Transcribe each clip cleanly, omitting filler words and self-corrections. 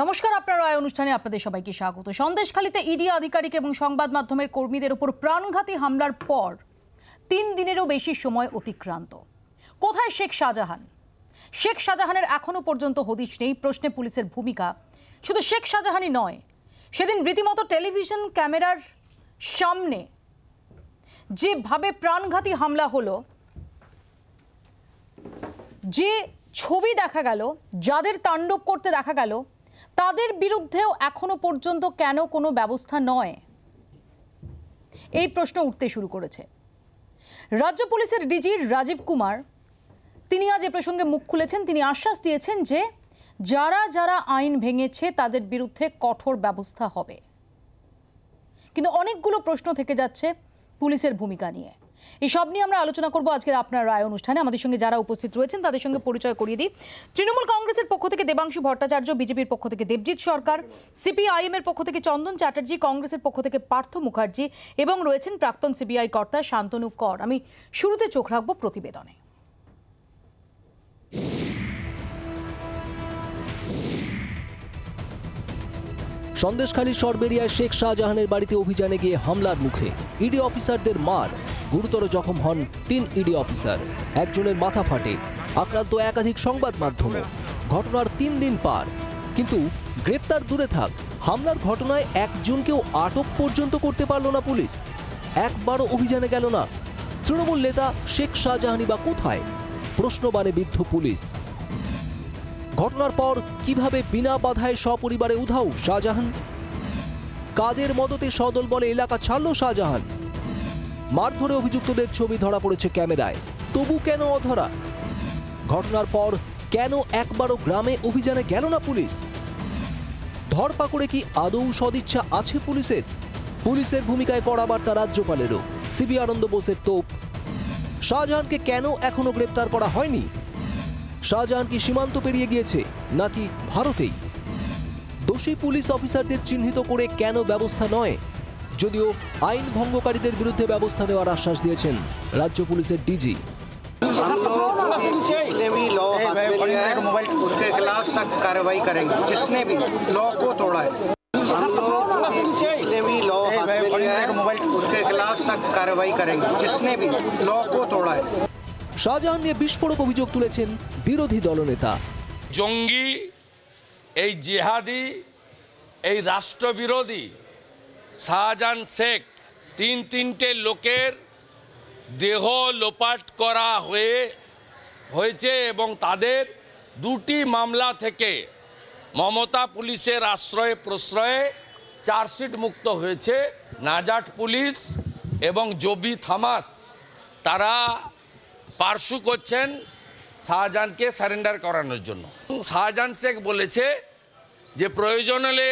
নমস্কার, আপনার রায় অনুষ্ঠানে আপনাদের সবাইকে স্বাগত। সন্দেশখালীতে ইডি আধিকারিক এবং সংবাদ মাধ্যমের কর্মীদের উপর প্রাণঘাতী হামলার পর ৩ দিনেরও বেশি সময় অতিক্রান্ত। কোথায় শেখ শাহজাহান? শেখ শাহজাহানের এখনো পর্যন্ত হদিশ নেই। প্রশ্নে পুলিশের ভূমিকা। শুধু শেখ শাহজাহানই নয়, সেদিন রীতিমতো টেলিভিশন ক্যামেরার সামনে যেভাবে প্রাণঘাতী হামলা হলো, যে ছবি দেখা গেল, যাদের তাণ্ডব করতে দেখা গেল, তাদের বিরুদ্ধেও এখনো পর্যন্ত কেন কোনো ব্যবস্থা নয়, এই প্রশ্ন উঠতে শুরু করেছে। রাজ্য পুলিশের ডিজি রাজীব কুমার তিনি আজ এ প্রসঙ্গে মুখ খুলেছেন। তিনি আশ্বাস দিয়েছেন যে যারা যারা আইন ভেঙেছে তাদের বিরুদ্ধে কঠোর ব্যবস্থা হবে। কিন্তু অনেকগুলো প্রশ্ন থেকে যাচ্ছে পুলিশের ভূমিকা নিয়ে। এই সব নিয়ে আমরা আলোচনা করব আজকের আপনার রায় অনুষ্ঠানে। আমাদের সঙ্গে যারা উপস্থিত রয়েছেন তাদের সঙ্গে পরিচয় করিয়ে দিই। তৃণমূল কংগ্রেসের পক্ষ থেকে দেবাংশু ভট্টাচার্য, বিজেপির পক্ষ থেকে দেবজিৎ সরকার, সিপিআইএম এর পক্ষ থেকে চন্দন চ্যাটার্জি, কংগ্রেসের পক্ষ থেকে পার্থ মুখার্জি এবং রয়েছেন প্রাক্তন সিবিআই কর্তা শান্তনু কর। আমি শুরুতে চোখ রাখবো প্রতিবেদনে। সন্দেশখালীর সরবেরিয়ায় শেখ শাহজাহানের বাড়িতে অভিযানে গিয়ে হামলার মুখে ইডি অফিসারদের মার। গুরুতর জখম হন ৩ ইডি অফিসার, একজনের মাথা ফাটে। আক্রান্ত একাধিক সংবাদ মাধ্যম। ঘটনার ৩ দিন পার, কিন্তু গ্রেপ্তার দূরে থাক, হামলার ঘটনায় একজনকেও আটক পর্যন্ত করতে পারল না পুলিশ। একবারও অভিযানে গেল না। তৃণমূল নেতা শেখ শাহজাহানি বা কোথায়? প্রশ্নবাণে বিদ্ধ পুলিশ। ঘটনার পর কিভাবে বিনা বাধায় সপরিবারে উধাও শাহজাহান? কাদের মদতে সদল বলে এলাকা ছাড়ল শাহজাহান? মারধরে অভিযুক্তদের ছবি ধরা পড়েছে ক্যামেরায়, তবু কেন অধরা? ঘটনার পর কেন একবারও গ্রামে অভিযানে গেল না পুলিশ? ধরপাকড়ে কি আদৌ সদিচ্ছা আছে পুলিশের? পুলিশের ভূমিকায় কড়া বার্তা রাজ্যপালেরও। সিবি আনন্দ বোসের তোপ। শাহজাহানকে কেন এখনো গ্রেপ্তার করা হয়নি? শাহজাহান কি সীমান্ত পেরিয়ে গিয়েছে নাকি ভারতেই? দোষী পুলিশ অফিসারদের চিহ্নিত করে কেন ব্যবস্থা নয়? যদিও আইন ভঙ্গকারীদের বিরুদ্ধে ব্যবস্থা নেওয়ার আশ্বাস দিয়েছেন রাজ্য পুলিশের ডিজি। उसके खिलाफ सख्त कार्रवाई करेंगे जिसने भी लॉ को तोड़ा है। उसके खिलाफ सख्त कार्रवाई करेंगे जिसने भी लॉ को तोड़ा है। শাহজাহান নিয়ে বিস্ফোরক অভিযোগ তুলেছেন বিরোধী দলনেতা। জঙ্গি, এই জিহাদি, এই রাষ্ট্রবিরোধী শাহজাহান শেখ তিনটে লোকের দেহ লোপাট করা হয়েছে এবং তাদের 2টি মামলা থেকে মমতা পুলিশের আশ্রয়ে প্রশ্রয়ে চার্জশিট মুক্ত হয়েছে। নাজাট পুলিশ এবং জবি থামাস তারা পার্শ্ব করছেন শাহজাহানকে সারেন্ডার করানোর জন্য। শাহজাহান শেখ বলেছে যে প্রয়োজন হলে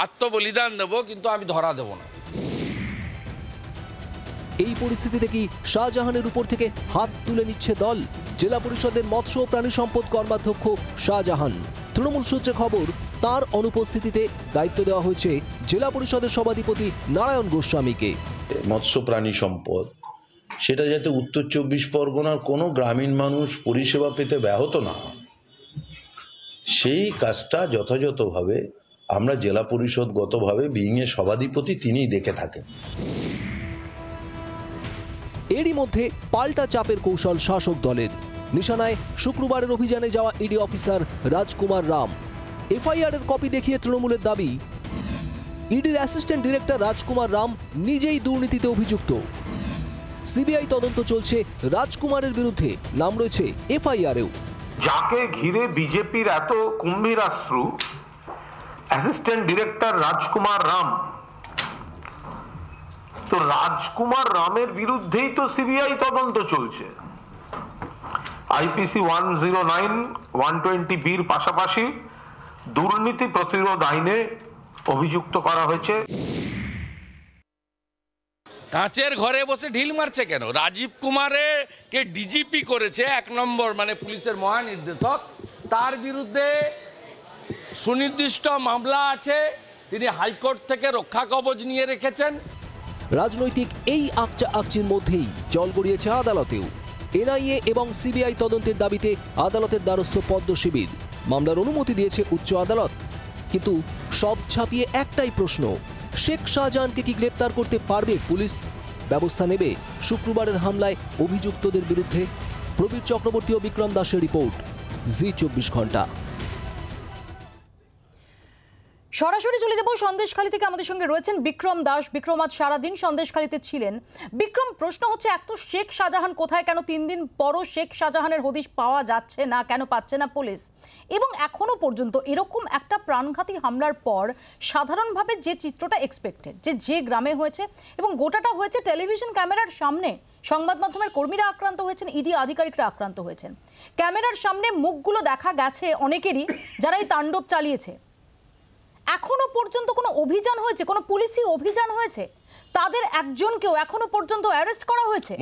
আত্মবলিদান দেব, কিন্তু আমি ধরা দেব না। এই পরিস্থিতিতে কি শাহজাহানের উপর থেকে হাত তুলে নিচ্ছে দল? জেলা পরিষদের মৎস্য ও প্রাণী সম্পদ কর্মাধ্যক্ষ শাহজাহান। তৃণমূল সূত্রে খবর, তার অনুপস্থিতিতে দায়িত্ব দেওয়া হয়েছে জেলা পরিষদের সভাধিপতি নারায়ণ গোস্বামীকে। মৎস্য প্রাণী সম্পদ, সেটা যাতে উত্তর 24 পরগনার কোনো গ্রামীণ মানুষ পরিষেবা পেতে ব্যাহত না হয়, সেই কাজটা যথাযথভাবে আমরা জেলা পরিষদগতভাবে বিইং এর সভাধিপতি তিনিই দেখে থাকেন। এরই মধ্যে পাল্টা চাপের কৌশল শাসক দলের। নিশানায় শুক্রবারের অভিযানে যাওয়া ইডি অফিসার রাজকুমার রাম। এফআইআর এর কপি দেখিয়ে তৃণমূলের দাবি, ইডির অ্যাসিস্ট্যান্ট ডিরেক্টর রাজকুমার রাম নিজেই দুর্নীতিতে অভিযুক্ত। সিবিআই তদন্ত চলছে রাজকুমারের বিরুদ্ধে, নাম রয়েছে এফআইআরেও। যাকে ঘিরে বিজেপির এত কুম্ভীরাশ্রু, অ্যাসিস্ট্যান্ট ডিরেক্টর রাজকুমার রাম, তো রাজকুমার রামের বিরুদ্ধেই তো সিবিআই তদন্ত চলছে। আইপিসি 109, 120-বির পাশাপাশি দুর্নীতি প্রতিরোধ আইনে অভিযুক্ত করা হয়েছে। কাঁচের ঘরে বসে ঢিল মারছে কেন? রাজীব কুমারকে ডিজিপি করেছে 1 নম্বর, মানে পুলিশের মহানির্দেশক। তার বিরুদ্ধে সুনির্দিষ্ট মামলা আছে, তিনি হাইকোর্ট থেকে রক্ষা কবচ নিয়ে রেখেছেন। রাজনৈতিক এই আকচির মধ্যেই জল গড়িয়েছে আদালতেও। এনআইএ এবং সিবিআই তদন্তের দাবিতে আদালতের দ্বারস্থ পদ্ম শিবির। মামলার অনুমতি দিয়েছে উচ্চ আদালত। কিন্তু সব ছাপিয়ে একটাই প্রশ্ন, শেখ শাহজাহানকে কি গ্রেপ্তার করতে পারবে পুলিশ? ব্যবস্থা নেবে শুক্রবারের হামলায় অভিযুক্তদের বিরুদ্ধে? প্রবীর চক্রবর্তী ও বিক্রম দাসের রিপোর্ট, জি24 ঘন্টা। সরাসরি চলে যাব সন্দেশখালী থেকে। আমাদের সঙ্গে রয়েছেন বিক্রম দাস। বিক্রম, আজ সারাদিন সন্দেশখালীতে ছিলেন। বিক্রম, প্রশ্ন হচ্ছে, এক তো শেখ শাহজাহান কোথায়, কেন 3 দিন পরও শেখ শাহজাহানের হদিশ পাওয়া যাচ্ছে না, কেন পাচ্ছে না পুলিশ? এবং এখনো পর্যন্ত এরকম একটা প্রাণঘাতী হামলার পর সাধারণভাবে যে চিত্রটা এক্সপেক্টেড, যে গ্রামে হয়েছে এবং গোটাটা হয়েছে টেলিভিশন ক্যামেরার সামনে, সংবাদ মাধ্যমের কর্মীরা আক্রান্ত হয়েছেন, ইডি আধিকারিকরা আক্রান্ত হয়েছেন, ক্যামেরার সামনে মুখগুলো দেখা গেছে অনেকেরই যারা এই তাণ্ডব চালিয়েছে। এখনো পর্যন্ত কোনো অভিযান হয়েছে, কোনো পুলিশি অভিযান হয়েছে? তাদের একজনকেও এখনো পর্যন্ত অ্যারেস্ট করা হয়েছে?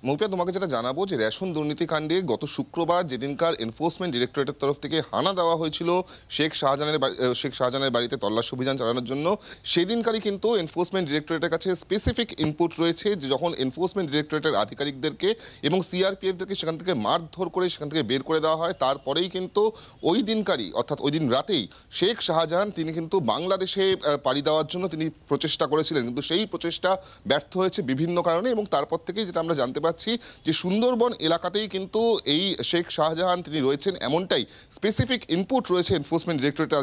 মৌপিয়া, তোমাকে যেটা জানাবো যে রেশন দুর্নীতিকাণ্ডে গত শুক্রবার যেদিনকার এনফোর্সমেন্ট ডিরেক্টরেটের তরফ থেকে হানা দেওয়া হয়েছিল শেখ শাহজাহানের বাড়িতে তল্লাশি অভিযান চালানোর জন্য, সেদিনকারই কিন্তু এনফোর্সমেন্ট ডিরেক্টরেটের কাছে স্পেসিফিক ইনপুট রয়েছে যে যখন এনফোর্সমেন্ট ডিরেক্টরেটের আধিকারিকদেরকে এবং সিআরপিএফদেরকে সেখান থেকে মারধর করে সেখান থেকে বের করে দেওয়া হয়, তারপরেই কিন্তু ওই দিনকারই অর্থাৎ ওই দিন রাতেই শেখ শাহজাহান তিনি কিন্তু বাংলাদেশে পাড়ি দেওয়ার জন্য তিনি প্রচেষ্টা করেছিলেন, কিন্তু সেই প্রচেষ্টা ব্যর্থ হয়েছে বিভিন্ন কারণে। এবং তারপর থেকেই যেটা আমরা জানতে পাচ্ছি যে সুন্দরবন এলাকাতেই কিন্তু এই শেখ শাহজাহান তিনি রয়েছেন, এমনটাই স্পেসিফিক ইনপুট রয়েছে এনফোর্সমেন্ট ডিরেক্টরেটের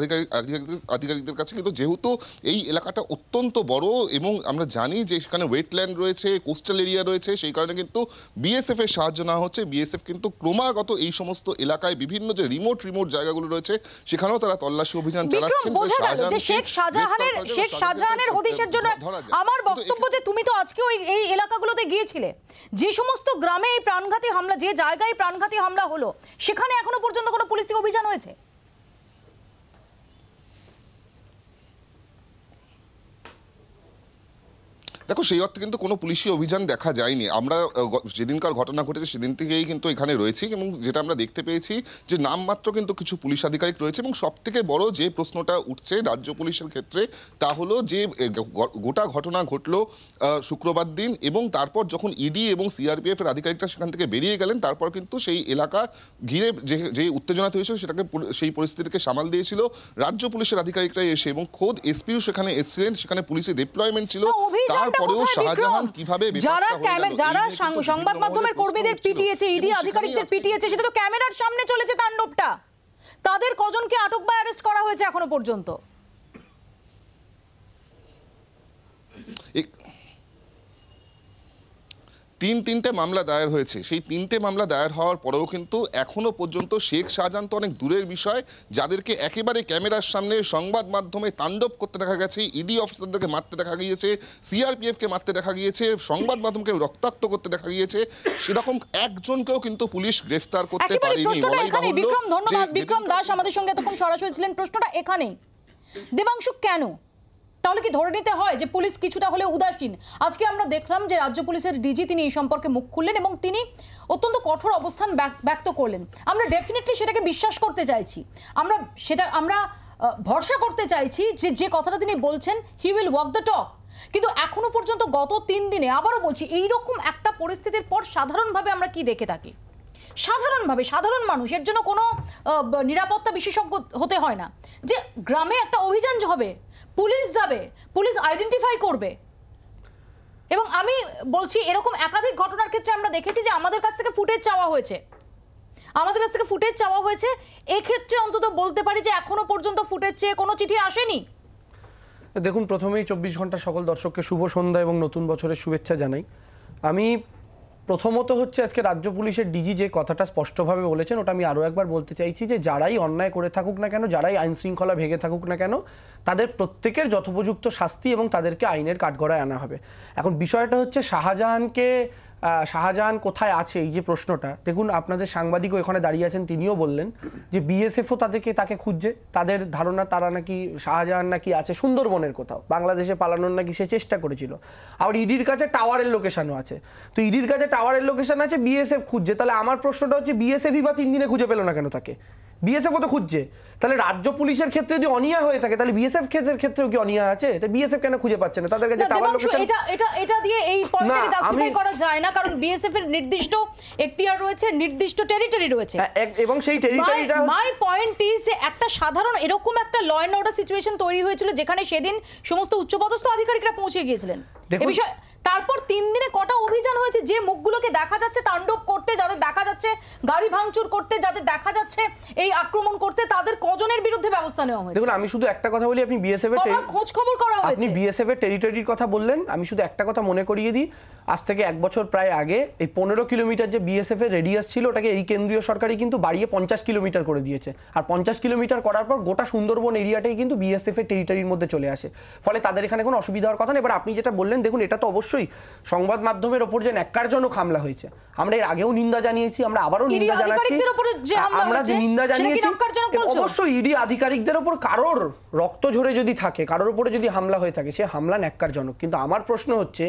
আধিকারিকদের কাছে। কিন্তু যেহেতু এই এলাকাটা অত্যন্ত বড় এবং আমরা জানি যে সেখানে ওয়েটল্যান্ড রয়েছে, কোস্টাল এরিয়া রয়েছে, সেই কারণে কিন্তু বিএসএফ এর সাহায্য নেওয়া হচ্ছে। বিএসএফ কিন্তু ক্রমাগত এই সমস্ত এলাকায় বিভিন্ন যে রিমোট জায়গাগুলো রয়েছে সেখানেও তারা তল্লাশি অভিযান চালাচ্ছেন। শেখ শাহজাহানের হদিশের জন্য আমার বক্তব্য যে তুমি তো আজকে এই এলাকাগুলোতে গিয়েছিলে, যে সমস্ত গ্রামে এই প্রাণঘাতী হামলা, যে জায়গায় প্রাণঘাতী হামলা হলো, সেখানে এখনো পর্যন্ত কোনো পুলিশি অভিযান হয়েছে? দেখো, সেই অর্থে কিন্তু কোনো পুলিশি অভিযান দেখা যায়নি। আমরা যেদিনকার ঘটনা ঘটেছে সেদিন থেকেই কিন্তু এখানে রয়েছি এবং যেটা আমরা দেখতে পেয়েছি যে নামমাত্র কিন্তু কিছু পুলিশ আধিকারিক রয়েছে। এবং সবথেকে বড় যে প্রশ্নটা উঠছে রাজ্য পুলিশের ক্ষেত্রে তা হলো যে গোটা ঘটনা ঘটলো শুক্রবার দিন এবং তারপর যখন ইডি এবং সিআরপিএফ এর আধিকারিকরা সেখান থেকে বেরিয়ে গেলেন, তারপর কিন্তু সেই এলাকা ঘিরে যে উত্তেজনা তৈরি হয়েছিল সেটাকে, সেই পরিস্থিতিকে সামাল দিয়েছিল রাজ্য পুলিশের আধিকারিকরাই এসে, এবং খোদ এসপিও সেখানে এসেছিলেন, সেখানে পুলিশের ডিপ্লয়মেন্ট ছিল। যারা সংবাদ মাধ্যমের কর্মীদের পিটিয়েছে, ইডি আধিকারিকদের পিটিয়েছে, সেটা তো ক্যামেরার সামনে চলেছে তাণ্ডবটা। তাদের কজনকে আটক বা অ্যারেস্ট করা হয়েছে এখনো পর্যন্ত? তিনটে মামলা দায়ের হয়েছে। সেই 3টে মামলা দায়ের হওয়ার পরেও কিন্তু এখনো পর্যন্ত শেখ শাহজাহান তো অনেক দূরের বিষয়, যাদেরকে একেবারে ক্যামেরার সামনে সংবাদ মাধ্যমে তাণ্ডব করতে দেখা গেছে, ইডি অফিসারদেরকে মারতে দেখা গিয়েছে, সিআরপিএফকে মারতে দেখা গিয়েছে, সংবাদ মাধ্যমকে রক্তাক্ত করতে দেখা গিয়েছে, সেরকম একজনকেও কিন্তু পুলিশ গ্রেফতার করতে পারেনি। বিক্রম, ধন্যবাদ। বিক্রম দাস আমাদের সঙ্গে এতক্ষণ সরাসরি ছিলেন। প্রশ্নটা এখানেই, দেবাংশু, কেন তাহলে কি ধরে নিতে হয় যে পুলিশ কিছুটা হলে উদাসীন? আজকে আমরা দেখলাম যে রাজ্য পুলিশের ডিজি তিনি এই সম্পর্কে মুখ খুললেন এবং তিনি অত্যন্ত কঠোর অবস্থান ব্যক্ত করলেন। আমরা ডেফিনেটলি সেটাকে বিশ্বাস করতে চাইছি, আমরা ভরসা করতে চাইছি যে কথাটা তিনি বলছেন, he will walk the talk. কিন্তু এখনো পর্যন্ত গত 3 দিনে, আবারও বলছি, এইরকম একটা পরিস্থিতির পর সাধারণভাবে আমরা কি দেখে থাকি? সাধারণ মানুষ, এর জন্য কোনো নিরাপত্তা বিশেষজ্ঞ হতে হয় না, যে গ্রামে একটা অভিযান হবে, পুলিশ যাবে, পুলিশ আইডেন্টিফাই করবে। এবং আমি বলছি, এরকম একাধিক ঘটনার ক্ষেত্রে আমরা দেখেছি যে আমাদের কাছ থেকে ফুটেজ চাওয়া হয়েছে। এক্ষেত্রে অন্তত বলতে পারি যে এখনো পর্যন্ত ফুটেজ চেয়ে কোনো চিঠি আসেনি। দেখুন, প্রথমেই 24 ঘন্টা সকল দর্শককে শুভ সন্ধ্যা এবং নতুন বছরের শুভেচ্ছা জানাই। আমি প্রথমত হচ্ছে আজকে রাজ্য পুলিশের ডিজি যে কথাটা স্পষ্টভাবে বলেছেন, ওটা আমি আরও একবার বলতে চাইছি যে যারাই অন্যায় করে থাকুক না কেন, যারাই আইন শৃঙ্খলা ভেঙে থাকুক না কেন, তাদের প্রত্যেকের যথোপযুক্ত শাস্তি এবং তাদেরকে আইনের কাঠগড়ায় আনা হবে। এখন বিষয়টা হচ্ছে শাহজাহান কোথায় আছে, এই যে প্রশ্নটা, দেখুন আপনাদের সাংবাদিকও এখানে দাঁড়িয়ে আছেন, তিনিও বললেন যে বিএসএফও তাকে খুঁজছে। তাদের ধারণা তারা নাকি শাহজাহান নাকি আছে সুন্দরবনের কোথাও, বাংলাদেশে পালানোর নাকি সে চেষ্টা করেছিল। আবার ইডির কাছে টাওয়ারের লোকেশনও আছে। তো ইডির কাছে টাওয়ারের লোকেশন আছে, বিএসএফ খুঁজছে। তাহলে আমার প্রশ্নটা হচ্ছে, বিএসএফই বা 3 দিনে খুঁজে পেল না কেন তাকে? বিএসএফও তো খুঁজছে। তাহলে রাজ্য পুলিশের ক্ষেত্রে যদি অনিয়া হয়ে থাকে তাহলে বিএসএফ ক্ষেত্রেও কি অনিয়া আছে? তো বিএসএফ কেন খুঁজে পাচ্ছে না? তাদের কাছে টাওয়ার লোকেশন এটা দিয়ে এই পয়েন্টটাকে জাস্টিফাই করা যায় না, কারণ বিএসএফ এর নির্দিষ্ট এখতিয়ার রয়েছে, নির্দিষ্ট টেরিটরি রয়েছে, এবং সেই টেরিটরিটা মাই পয়েন্ট ইজ যে একটা সাধারণ এরকম একটা ল এন্ড অর্ডার সিচুয়েশন তৈরি হয়েছিল যেখানে সেদিন সমস্ত উচ্চপদস্থ আধিকারিকরা পৌঁছে গিয়েছিলেন। এই বিষয় তারপর 3 দিনে কটা অভিযান হয়েছে, যে মুখগুলোকে দেখা যাচ্ছে তাণ্ডব করতে, যাদের দেখা যাচ্ছে গাড়ি ভাঙচুর করতে, যাদের দেখা যাচ্ছে এই আক্রমণ করতে, তাদের কজনের বিরুদ্ধে ব্যবস্থা নেওয়া হয়েছে? দেখুন আমি শুধু একটা কথা বলি, আপনি বিএসএফ এর খোঁজ খবর করা হয়েছে, আপনি বিএসএফ এর টেরিটরির কথা বললেন, আমি শুধু একটা কথা মনে করিয়ে দিই, আজ থেকে 1 বছর প্রায় আগে এই 15 কিলোমিটার যে বিএসএফ এর রেডিয়াস ছিল ওটাকে এই কেন্দ্রীয় সরকারই কিন্তু বাড়িয়ে 50 কিলোমিটার করে দিয়েছে। আর 50 কিলোমিটার করার পর গোটা সুন্দরবন এরিয়াটাই কিন্তু বিএসএফ এর টেরিটরির মধ্যে চলে আসে, ফলে তাদের এখানে কোনো অসুবিধা হওয়ার কথা না। এবার আপনি যেটা বললেন, দেখুন এটা তো অবশ্যই সংবাদ মাধ্যমের ওপর যে ন্যাক্কারজনক হামলা হয়েছে, আমরা এর আগেও নিন্দা জানিয়েছি, আমরা আবারও নিন্দা জানাচ্ছি, আমরা নিন্দা জানিয়েছি। অবশ্যই ইডি আধিকারিকদের ওপর কারোর রক্ত ঝরে যদি থাকে, কারোর উপরে যদি হামলা হয়ে থাকে, সে হামলা ন্যাক্কারজনক। কিন্তু আমার প্রশ্ন হচ্ছে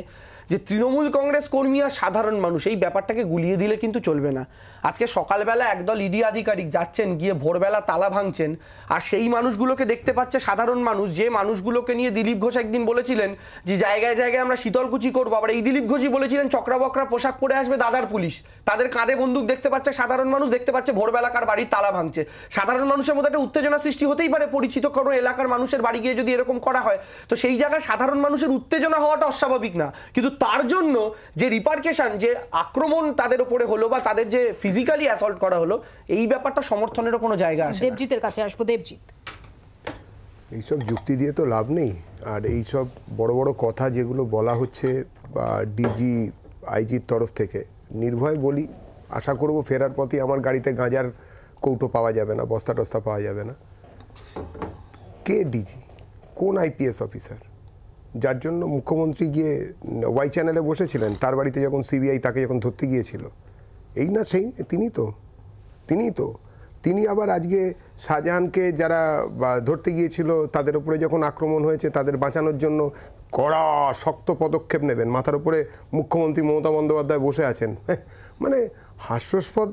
যে তৃণমূল কংগ্রেস কর্মী আর সাধারণ মানুষ এই ব্যাপারটাকে গুলিয়ে দিলে কিন্তু চলবে না। আজকে সকালবেলা একদল ইডি আধিকারিক যাচ্ছেন, গিয়ে ভোরবেলা তালা ভাঙছেন, আর সেই মানুষগুলোকে দেখতে পাচ্ছে সাধারণ মানুষ, যে মানুষগুলোকে নিয়ে দিলীপ ঘোষ একদিন বলেছিলেন যে জায়গায় জায়গায় আমরা শীতলকুচি করবো, আবার এই দিলীপ ঘোষই বলেছিলেন চক্রা বকরা পোশাক পরে আসবে দাদার পুলিশ, তাদের কাঁধে বন্দুক দেখতে পাচ্ছে সাধারণ মানুষ, দেখতে পাচ্ছে ভোরবেলাকার বাড়ির তালা ভাঙছে। সাধারণ মানুষের মধ্যে একটা উত্তেজনা সৃষ্টি হতেই পারে, পরিচিত কোনো এলাকার মানুষের বাড়ি গিয়ে যদি এরকম করা হয়, তো সেই জায়গায় সাধারণ মানুষের উত্তেজনা হওয়াটা অস্বাভাবিক না। কিন্তু তার জন্য যে রিপারকেশন, যে আক্রমণ তাদের উপরে হলো বা তাদের যে ফিজিক্যালি অ্যাসল্ট করা হলো, এই ব্যাপারটা সমর্থনেরও কোনো জায়গা আছে। দেবজিতের কাছে আসবো। দেবজিৎ, এইসব যুক্তি দিয়ে তো লাভ নেই। আর এইসব বড় বড় কথা যেগুলো বলা হচ্ছে বা ডিজি আইজির তরফ থেকে, নির্ভয় বলি, আশা করব ফেরার পথে আমার গাড়িতে গাঁজার কৌটো পাওয়া যাবে না, বস্তা টস্তা পাওয়া যাবে না। কে ডিজি? কোন আইপিএস অফিসার যার জন্য মুখ্যমন্ত্রী গিয়ে ওয়াই চ্যানেলে বসেছিলেন, তার বাড়িতে যখন সিবিআই তাকে যখন ধরতে গিয়েছিল? এই না সেই তিনি আবার আজকে শাহজাহানকে যারা ধরতে গিয়েছিল তাদের উপরে যখন আক্রমণ হয়েছে, তাদের বাঁচানোর জন্য কড়া শক্ত পদক্ষেপ নেবেন, মাথার উপরে মুখ্যমন্ত্রী মমতা বন্দ্যোপাধ্যায় বসে আছেন। মানে হাস্যাস্পদ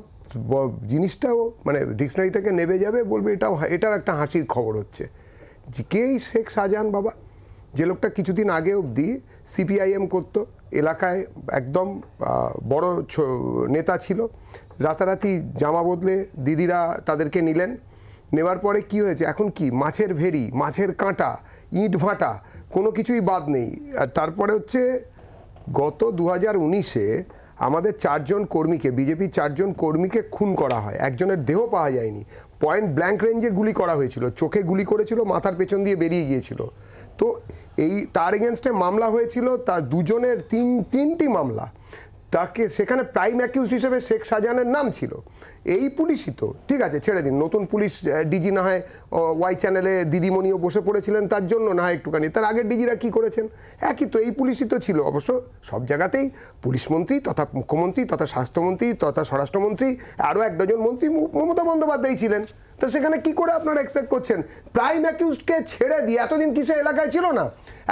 জিনিসটাও মানে ডিকশনারি থেকে নেবে যাবে, বলবে এটাও একটা হাসির খবর হচ্ছে। কে এই শেখ শাহজাহান বাবা? যে লোকটা কিছুদিন আগে অবধি সিপিআইএম করতো, এলাকায় একদম বড় নেতা ছিল, রাতারাতি জামা বদলে দিদিরা তাদেরকে নিলেন, নেওয়ার পরে কি হয়েছে? এখন কি মাছের ভেড়ি, মাছের কাঁটা, ইট ভাঁটা, কোনো কিছুই বাদ নেই। আর তারপরে হচ্ছে গত 2019-এ আমাদের 4 জন কর্মীকে, বিজেপির 4 জন কর্মীকে খুন করা হয়, একজনের দেহ পাওয়া যায়নি, পয়েন্ট ব্ল্যাঙ্ক রেঞ্জে গুলি করা হয়েছিল, চোখে গুলি করেছিল, মাথার পেছন দিয়ে বেরিয়ে গিয়েছিল। তো তার এগেনস্টে মামলা হয়েছিল, তার দুজনের তিনটি মামলা, তাকে সেখানে প্রাইম অ্যাকিউজ হিসেবে শেখ শাহজাহানের নাম ছিল। এই পুলিশই তো, ঠিক আছে ছেড়ে দিন, নতুন পুলিশ ডিজি না হয় ওয়াই চ্যানেলে দিদিমণিও বসে পড়েছিলেন তার জন্য, না হয় একটুখানি, তার আগের ডিজিরা কি করেছেন? একই তো, এই পুলিশই তো ছিল। অবশ্য সব জায়গাতেই পুলিশমন্ত্রী তথা মুখ্যমন্ত্রী তথা স্বাস্থ্যমন্ত্রী তথা স্বরাষ্ট্রমন্ত্রী, আরও 1 ডজন মন্ত্রী মমতা বন্দ্যোপাধ্যায় ছিলেন। তো সেখানে কি করে আপনারা এক্সপেক্ট করছেন প্রাইম অ্যাকিউজকে ছেড়ে দিয়ে? এতদিন কিসে এলাকায় ছিল না?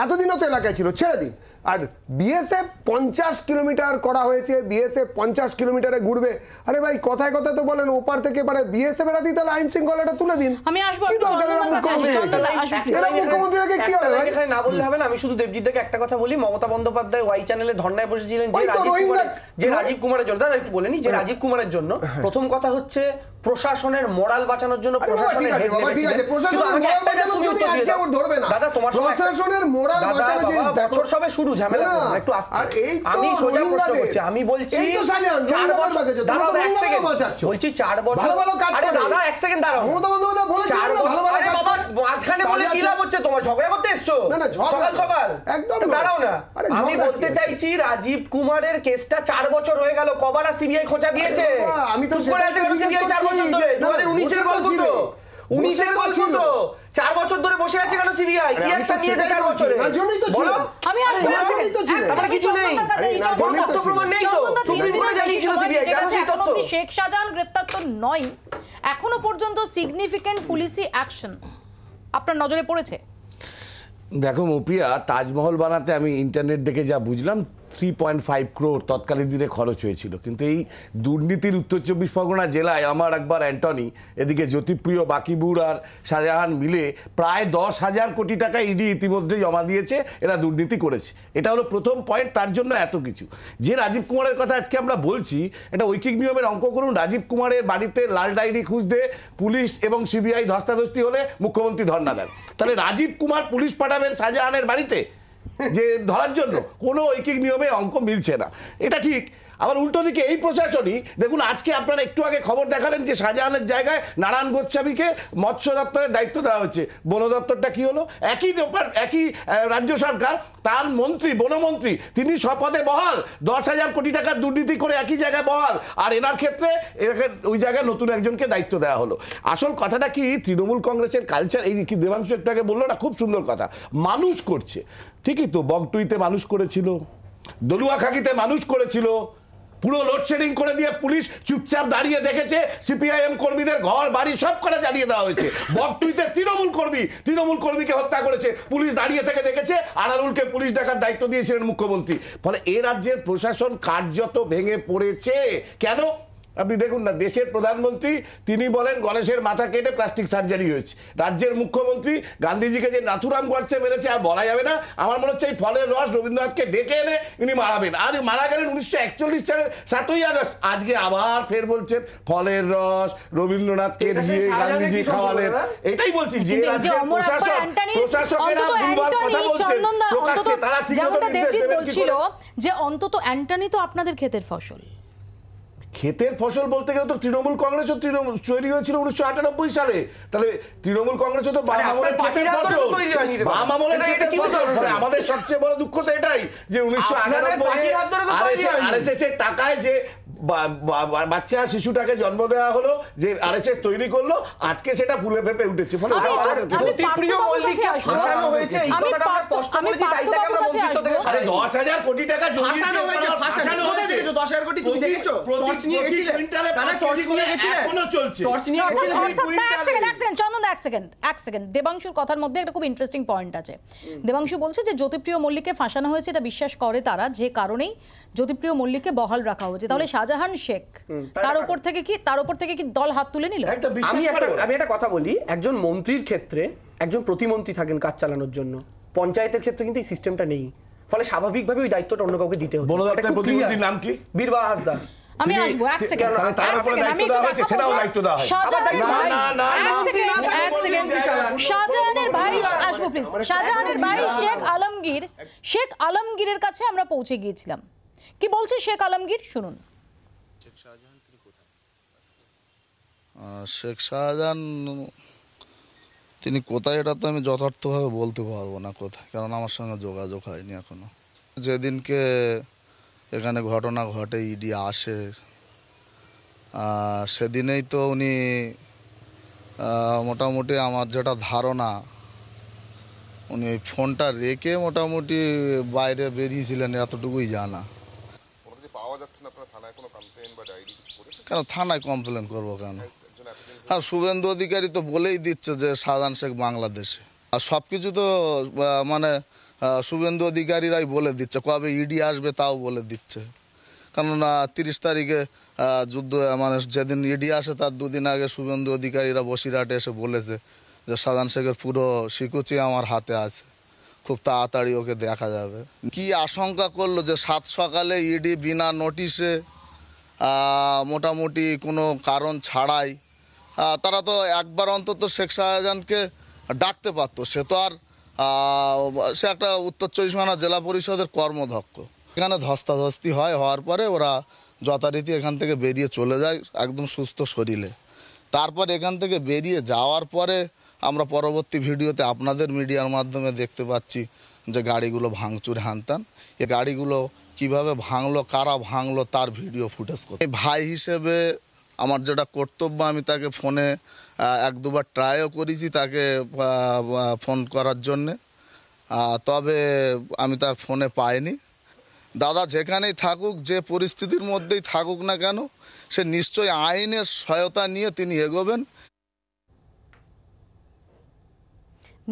এতদিনও তো এলাকায় ছিল, ছেড়ে দিন। আর বিএসএফ 50 কিলোমিটার করা হয়েছে, বিএসএফ 50 কিলোমিটারে ঘুরবে। আরে ভাই, কথায় কথা তো বলেন ওপার থেকে পারে বিএসএফ এর হাতেই তাহলে আইন শৃঙ্খলাটা তুলে দিন। আমি আসবো মুখ্যমন্ত্রীকে কি হবে ভাই? এখানে না বললে হবে না। আমি শুধু দেবজিৎকে একটা কথা বলি, মমতা বন্দ্যোপাধ্যায় ওয়াই চ্যানেলে ধর্নায় বসেছিলেন যে রাজীব কুমারের জন্য। দাদা একটু বলে নি, যে রাজীব কুমারের জন্য প্রথম কথা হচ্ছে প্রশাসনের মোরাল বাঁচানোর জন্য প্রশাসনের হেড নেমেছিলেন। কিন্তু আমাকে একটা জাস্ট তুমি উত্তর দিয়ে দাও দাদা, তোমার প্রশাসনের মোরাল বাঁচানো যে বছর সবে শুরু, ঝামেলা করো না, একটু আস্তে। আমি সোজা প্রশ্ন করছি, আমি বলছি 4 বছর দাঁড়াও, 1 সেকেন্ড বলছি 4 বছর। আরে দাদা 1 সেকেন্ড দাঁড়াও, মমতা বন্দ্যোপাধ্যায় বলেছিলেন না ভালো ভালো। আরে বাবা, মাঝখানে বলে কি লাভ হচ্ছে তোমার? ঝগড়া করতে এসছো সকাল সকাল? একদম দাঁড়াও না, আমি বলতে চাইছি রাজীব কুমারের কেসটা 4 বছর হয়ে গেল, কবার সিবিআই খোঁচা দিয়েছে? আমি তো করে আছে সিবিআই 4 বছর ধরে। 2019-এর গল্প তো, 19-এর গল্প তো, 4 বছর ধরে বসে আছে কেন সিবিআই? কি অ্যাকশন নিয়েছে 4 বছরে? তার জন্যই তো ছিল। আমি আমার কিছু নেই, তথ্য প্রমাণ নেই তো, সুপ্রিম কোর্টে জানিয়েছিল সিবিআই কেন সেই তথ্য? শেখ শাহজাহান গ্রেফতার তো নয়, এখনো পর্যন্ত সিগনিফিকেন্ট পুলিশি অ্যাকশন আপনার নজরে পড়েছে? দেখো মৌপ্রিয়া, তাজমহল বানাতে আমি ইন্টারনেট দেখে যা বুঝলাম 3.5 crore তৎকালীন দিনে খরচ হয়েছিল। কিন্তু এই দুর্নীতির উত্তর 24 পরগনা জেলায় আমার একবার অ্যান্টনি, এদিকে জ্যোতিপ্রিয়, বাকিবুর আর শাহজাহান মিলে প্রায় 10,000 কোটি টাকা ইডি ইতিমধ্যে জমা দিয়েছে, এরা দুর্নীতি করেছে। এটা হলো প্রথম পয়েন্ট, তার জন্য এত কিছু। যে রাজীব কুমারের কথা আজকে আমরা বলছি, এটা ঐকিক নিয়মের অঙ্ক করুন। রাজীব কুমারের বাড়িতে লাল ডায়েরি খুঁজতে পুলিশ এবং সিবিআই ধস্তাধস্তি হলে মুখ্যমন্ত্রী ধর্ণা দেন। তাহলে রাজীব কুমার পুলিশ পাঠাবেন শাহজাহানের বাড়িতে যে ধরার জন্য? কোনো ঐকিক নিয়মে অঙ্ক মিলছে না, এটা ঠিক। আবার উল্টো দিকে এই প্রশাসনই দেখুন, আজকে আপনারা একটু আগে খবর দেখালেন যে শাহজাহানের জায়গায় নারায়ণ গোস্বামীকে মৎস্য দপ্তরের দায়িত্ব দেওয়া হচ্ছে। বন দপ্তরটা কি হলো? একই রাজ্য সরকার, তার মন্ত্রী, বনমন্ত্রী, তিনি স্বপদে বহাল, 10,000 কোটি টাকার দুর্নীতি করে একই জায়গায় বহাল, আর এনার ক্ষেত্রে ওই জায়গায় নতুন একজনকে দায়িত্ব দেওয়া হলো। আসল কথাটা কি, তৃণমূল কংগ্রেসের কালচার, এই কি দেবাংশু একটু আগে বললো না, খুব সুন্দর কথা, মানুষ করছে। ঠিকই তো, বগটুইতে মানুষ করেছিল, দলুয়াখাকিতে মানুষ করেছিল, পুরো লোডশেডিং করে দিয়ে পুলিশ চুপচাপ দাঁড়িয়ে দেখেছে, সিপিআইএম কর্মীদের ঘর বাড়ি সব করে জ্বালিয়ে দেওয়া হয়েছে। বগটুইতে তৃণমূল কর্মীকে হত্যা করেছে, পুলিশ দাঁড়িয়ে থেকে দেখেছে, আনারুলকে পুলিশ দেখার দায়িত্ব দিয়েছিলেন মুখ্যমন্ত্রী। ফলে এ রাজ্যের প্রশাসন কার্যত ভেঙে পড়েছে। কেন? আপনি দেখুন না, দেশের প্রধানমন্ত্রী তিনি বলেন গণেশের মাথা কেটে প্লাস্টিক সার্জারি হয়েছে। রাজ্যের মুখ্যমন্ত্রী গান্ধীজিকে যে নাথুরাম গডসে মেরেছে আর বলা যাবে না। আমার মনে হচ্ছে এই ফলের রস রবীন্দ্রনাথকে ডেকে এনে ইনি মারাবেন। আর মারা গেলেন 1941 সালের 7ই আগস্ট। আজকে আবার ফের বলছেন ফলের রস রবীন্দ্রনাথকে দিয়ে গান্ধীজি খাওয়ালেন। এটাই বলছি, যে রাজ্যের প্রশাসকেরা দুর্বল কথা বলছেন প্রকাশ্যে, তারা ঠিকমতো নির্দেশ দেবেন কি করে? যে অন্তত অ্যান্টনি তো আপনাদের ক্ষেতের ফসল। ক্ষেতের ফসল বলতে গেলে তো তৃণমূল কংগ্রেসও তৈরি হয়েছিল 1998 সালে। তাহলে তৃণমূল কংগ্রেসও তো বাম আমলের ক্ষেতের ফসল, বাম আমলের ক্ষেতের ফসল। আমাদের সবচেয়ে বড় দুঃখ তো এটাই যে 1998 আরএসএস এর টাকায় যে বাচ্চা শিশুটাকে জন্ম দেওয়া হলো, যে আরএসএস তৈরি করলো, আজকে সেটা ফুলে ফেপে উঠেছে। ফলে 10,000 কোটি টাকা দেবাংশুর কথার মধ্যে একটা খুব ইন্টারেস্টিং পয়েন্ট আছে। দেবাংশু বলছে যে জ্যোতিপ্রিয় মল্লিককে ফাঁসানো হয়েছে, এটা বিশ্বাস করে তারা, যে কারণেই জ্যোতিপ্রিয় মল্লিককে বহাল রাখা হয়েছে। তাহলে শাহজাহান শেখ তার উপর থেকে কি দল হাত তুলে নিল? আমি একটা কথা বলি, একজন মন্ত্রীর ক্ষেত্রে একজন প্রতিমন্ত্রী থাকেন কাজ চালানোর জন্য, পঞ্চায়েতের ক্ষেত্রে কিন্তু এই সিস্টেমটা নেই। ফলে স্বাভাবিকভাবে ওই দায়িত্বটা অন্য কাউকে দিতে হতো। বন দপ্তরের প্রতিমন্ত্রীর নাম কি? বীরবাহা হাসদা। আমি আসবো, এক সেকেন্ড, শাহজাহানের ভাই আসবো প্লিজ। শাহজাহানের ভাই শেখ আলমগীরের কাছে আমরা পৌঁছে গিয়েছিলাম। কি বলছে শেখ আলমগীর, শুনুন। শেখ শাহজাহান তিনি কোথায়, এটা তো আমি যথার্থভাবে বলতে পারবো না কোথায়, কারণ আমার সঙ্গে যোগাযোগ হয়নি এখনো। যেদিনকে এখানে ঘটনা ঘটে, ইডি আসে, সেদিনেই তো উনি মোটামুটি আমার যেটা ধারণা, উনি ওই ফোনটা রেখে মোটামুটি বাইরে বেরিয়েছিলেন, এতটুকুই জানা। কেন থানায় কমপ্লেন করবো কেন? আর শুভেন্দু অধিকারী তো বলেই দিচ্ছে যে শাহজাহান শেখ বাংলাদেশে, আর সব কিছু তো মানে শুভেন্দু অধিকারীরাই বলে দিচ্ছে, কবে ইডি আসবে তাও বলে দিচ্ছে। কেননা 30 তারিখে যুদ্ধ, মানে যেদিন ইডি আসে তার 2 দিন আগে শুভেন্দু অধিকারীরা বসিরহাটে এসে বলেছে যে শাহজাহান শেখের পুরো শিকুচি আমার হাতে আছে, খুব তাড়াতাড়ি ওকে দেখা যাবে। কি আশঙ্কা করলো যে 7 সকালে ইডি বিনা নোটিশে মোটামুটি কোনো কারণ ছাড়াই, তারা তো একবার অন্তত শেখ শাহজাহানকে ডাকতে পারতো। সে তো আর সে একটা উত্তর 24 পরগনা জেলা পরিষদের কর্মদক্ষ। এখানে ধস্তাধস্তি হওয়ার পরে ওরা যথারীতি এখান থেকে বেরিয়ে চলে যায় একদম সুস্থ শরীরে। তারপর এখান থেকে বেরিয়ে যাওয়ার পরে আমরা পরবর্তী ভিডিওতে আপনাদের মিডিয়ার মাধ্যমে দেখতে পাচ্ছি যে গাড়িগুলো ভাঙচুর হ্যানত্যান। এই গাড়িগুলো কিভাবে ভাঙলো, কারা ভাঙলো, তার ভিডিও ফুটেজ করতে ভাই হিসেবে আমার যেটা কর্তব্য, আমি তাকে ফোনে 1-2বার ট্রাইও করেছি তাকে ফোন করার জন্যে, তবে আমি তার ফোনে পাইনি। দাদা যেখানেই থাকুক, যে পরিস্থিতির মধ্যেই থাকুক না কেন, সে নিশ্চয়ই আইনের সহায়তা নিয়ে তিনি এগোবেন।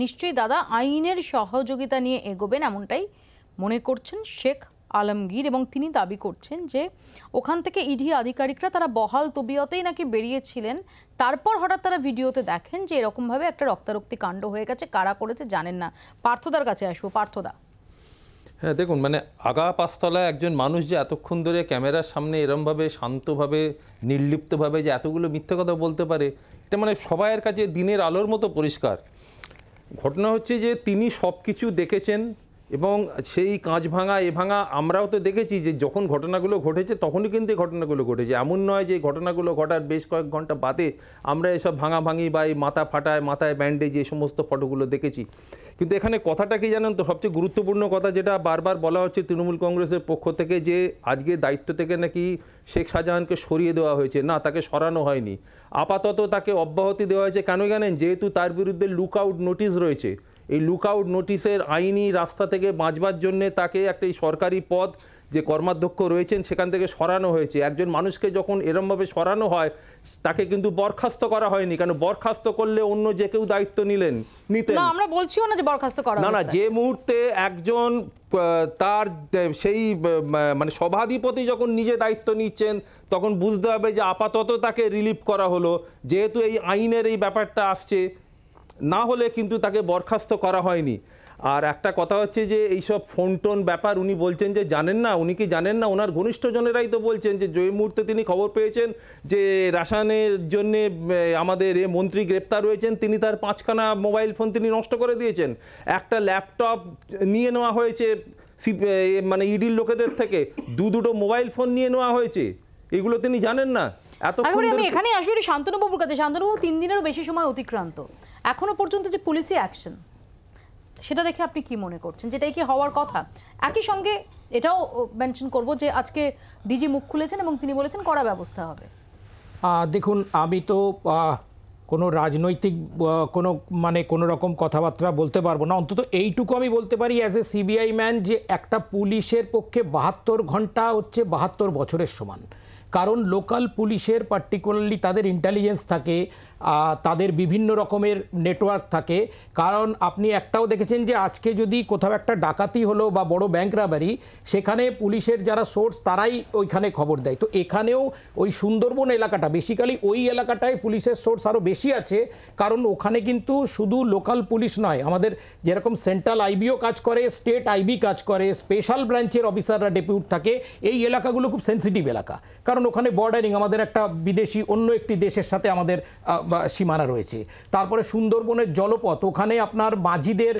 নিশ্চয়ই দাদা আইনের সহযোগিতা নিয়ে এগোবেন, এমনটাই মনে করছেন শেখ আলমগীর, এবং তিনি দাবি করছেন যে ওখান থেকে ইডি আধিকারিকরা তারা বহাল তবিয়তেই নাকি বেরিয়েছিলেন, তারপর হঠাৎ তারা ভিডিওতে দেখেন যে এরকমভাবে একটা রক্তারক্তি কাণ্ড হয়ে গেছে, কারা করেছে জানেন না। পার্থদার কাছে আসবো। পার্থদা, হ্যাঁ দেখুন, মানে আগা পাঁচতলায় একজন মানুষ যে এতক্ষণ ধরে ক্যামেরার সামনে এরমভাবে শান্তভাবে নির্লিপ্তভাবে যে এতগুলো মিথ্যে কথা বলতে পারে, এটা মানে সবাইয়ের কাছে দিনের আলোর মতো পরিষ্কার। ঘটনা হচ্ছে যে তিনি সব কিছু দেখেছেন এবং সেই কাঁচ ভাঙা এ ভাঙা আমরাও তো দেখেছি যে যখন ঘটনাগুলো ঘটেছে তখনই কিন্তু এই ঘটনাগুলো ঘটেছে। এমন নয় যে ঘটনাগুলো ঘটার বেশ কয়েক ঘন্টা বাদে আমরা এসব ভাঙাভাঙি বা এই মাথা ফাটায় মাথায় ব্যান্ডেজ এই সমস্ত ফটোগুলো দেখেছি। কিন্তু এখানে কথাটা কি জানেন তো, সবচেয়ে গুরুত্বপূর্ণ কথা যেটা বারবার বলা হচ্ছে তৃণমূল কংগ্রেসের পক্ষ থেকে, যে আজকে দায়িত্ব থেকে নাকি শেখ শাহজাহানকে সরিয়ে দেওয়া হয়েছে। না, তাকে সরানো হয়নি, আপাতত তাকে অব্যাহতি দেওয়া হয়েছে। কেন জানেন? যেহেতু তার বিরুদ্ধে লুক আউট নোটিশ রয়েছে। এই লুক আউট নোটিশের আইনি রাস্তা থেকে বাঁচবার জন্যে তাকে একটা সরকারি পদ যে কর্মাধ্যক্ষ রয়েছেন সেখান থেকে সরানো হয়েছে। একজন মানুষকে যখন এরমভাবে সরানো হয় তাকে কিন্তু বরখাস্ত করা হয়নি, কারণ বরখাস্ত করলে অন্য যে কেউ দায়িত্ব নিতেন। না, আমরা বলছিও না যে বরখাস্ত করা না না, যে মুহূর্তে একজন তার সেই মানে সভাধিপতি যখন নিজে দায়িত্ব নিচ্ছেন তখন বুঝতে হবে যে আপাতত তাকে রিলিফ করা হলো, যেহেতু এই আইনের এই ব্যাপারটা আসছে, না হলে কিন্তু তাকে বরখাস্ত করা হয়নি। আর একটা কথা হচ্ছে যে এইসব ফোন টোন ব্যাপার উনি বলছেন যে জানেন না। উনি কি জানেন না? ওনার ঘনিষ্ঠজনেরাই তো বলছেন যে যে মুহূর্তে তিনি খবর পেয়েছেন যে রাসায়নের জন্যে আমাদের মন্ত্রী গ্রেপ্তার হয়েছেন, তিনি তার 5খানা মোবাইল ফোন তিনি নষ্ট করে দিয়েছেন। একটা ল্যাপটপ নিয়ে নেওয়া হয়েছে মানে ইডির লোকেদের থেকে, দুটো মোবাইল ফোন নিয়ে নেওয়া হয়েছে। এগুলো তিনি জানেন না? আমি এখানে আসলে শান্তনুবাবুর কাছে। শান্তনুবাবু, 3 দিনেরও বেশি সময় অতিক্রান্ত, এখনো পর্যন্ত যে পুলিশি অ্যাকশন সেটা দেখে আপনি কি মনে করছেন, যেটাই কি হওয়ার কথা? একই সঙ্গে এটাও মেনশন করব যে আজকে ডিজি মুখ খুলেছেন এবং তিনি বলেছেন কড়া ব্যবস্থা হবে। দেখুন, আমি তো কোনো রাজনৈতিক কোনো রকম কথাবার্তা বলতে পারবো না। অন্তত এইটুকু আমি বলতে পারি অ্যাজ এ সিবিআই ম্যান যে একটা পুলিশের পক্ষে 72 ঘন্টা হচ্ছে 72 বছরের সমান। কারণ লোকাল পুলিশের পার্টিকুলারলি তাদের ইন্টেলিজেন্স থাকে, তাদের বিভিন্ন রকমের নেটওয়ার্ক থাকে। কারণ আপনি একটাও দেখেছেন যে আজকে যদি কোথাও একটা ডাকাতি হলো বা বড় ব্যাংক রাবারি, সেখানে পুলিশের যারা সোর্স তারাই ওইখানে খবর দেয়। তো এখানেও ওই সুন্দরবন এলাকাটা, বেসিক্যালি ওই এলাকাটায় পুলিশের সোর্স আরও বেশি আছে, কারণ ওখানে কিন্তু শুধু লোকাল পুলিশ নয়, আমাদের যেরকম সেন্ট্রাল আইবিও কাজ করে, স্টেট আইবি কাজ করে, স্পেশাল ব্রাঞ্চের অফিসাররা ডেপুট থাকে। এই এলাকাগুলো খুব সেন্সিটিভ এলাকা, কারণ ওখানে বর্ডারিং, আমাদের একটা বিদেশি অন্য একটি দেশের সাথে আমাদের সীমানা রয়েছে। তারপরে সুন্দরবনের জলপথ, ওখানে আপনার মাঝিদের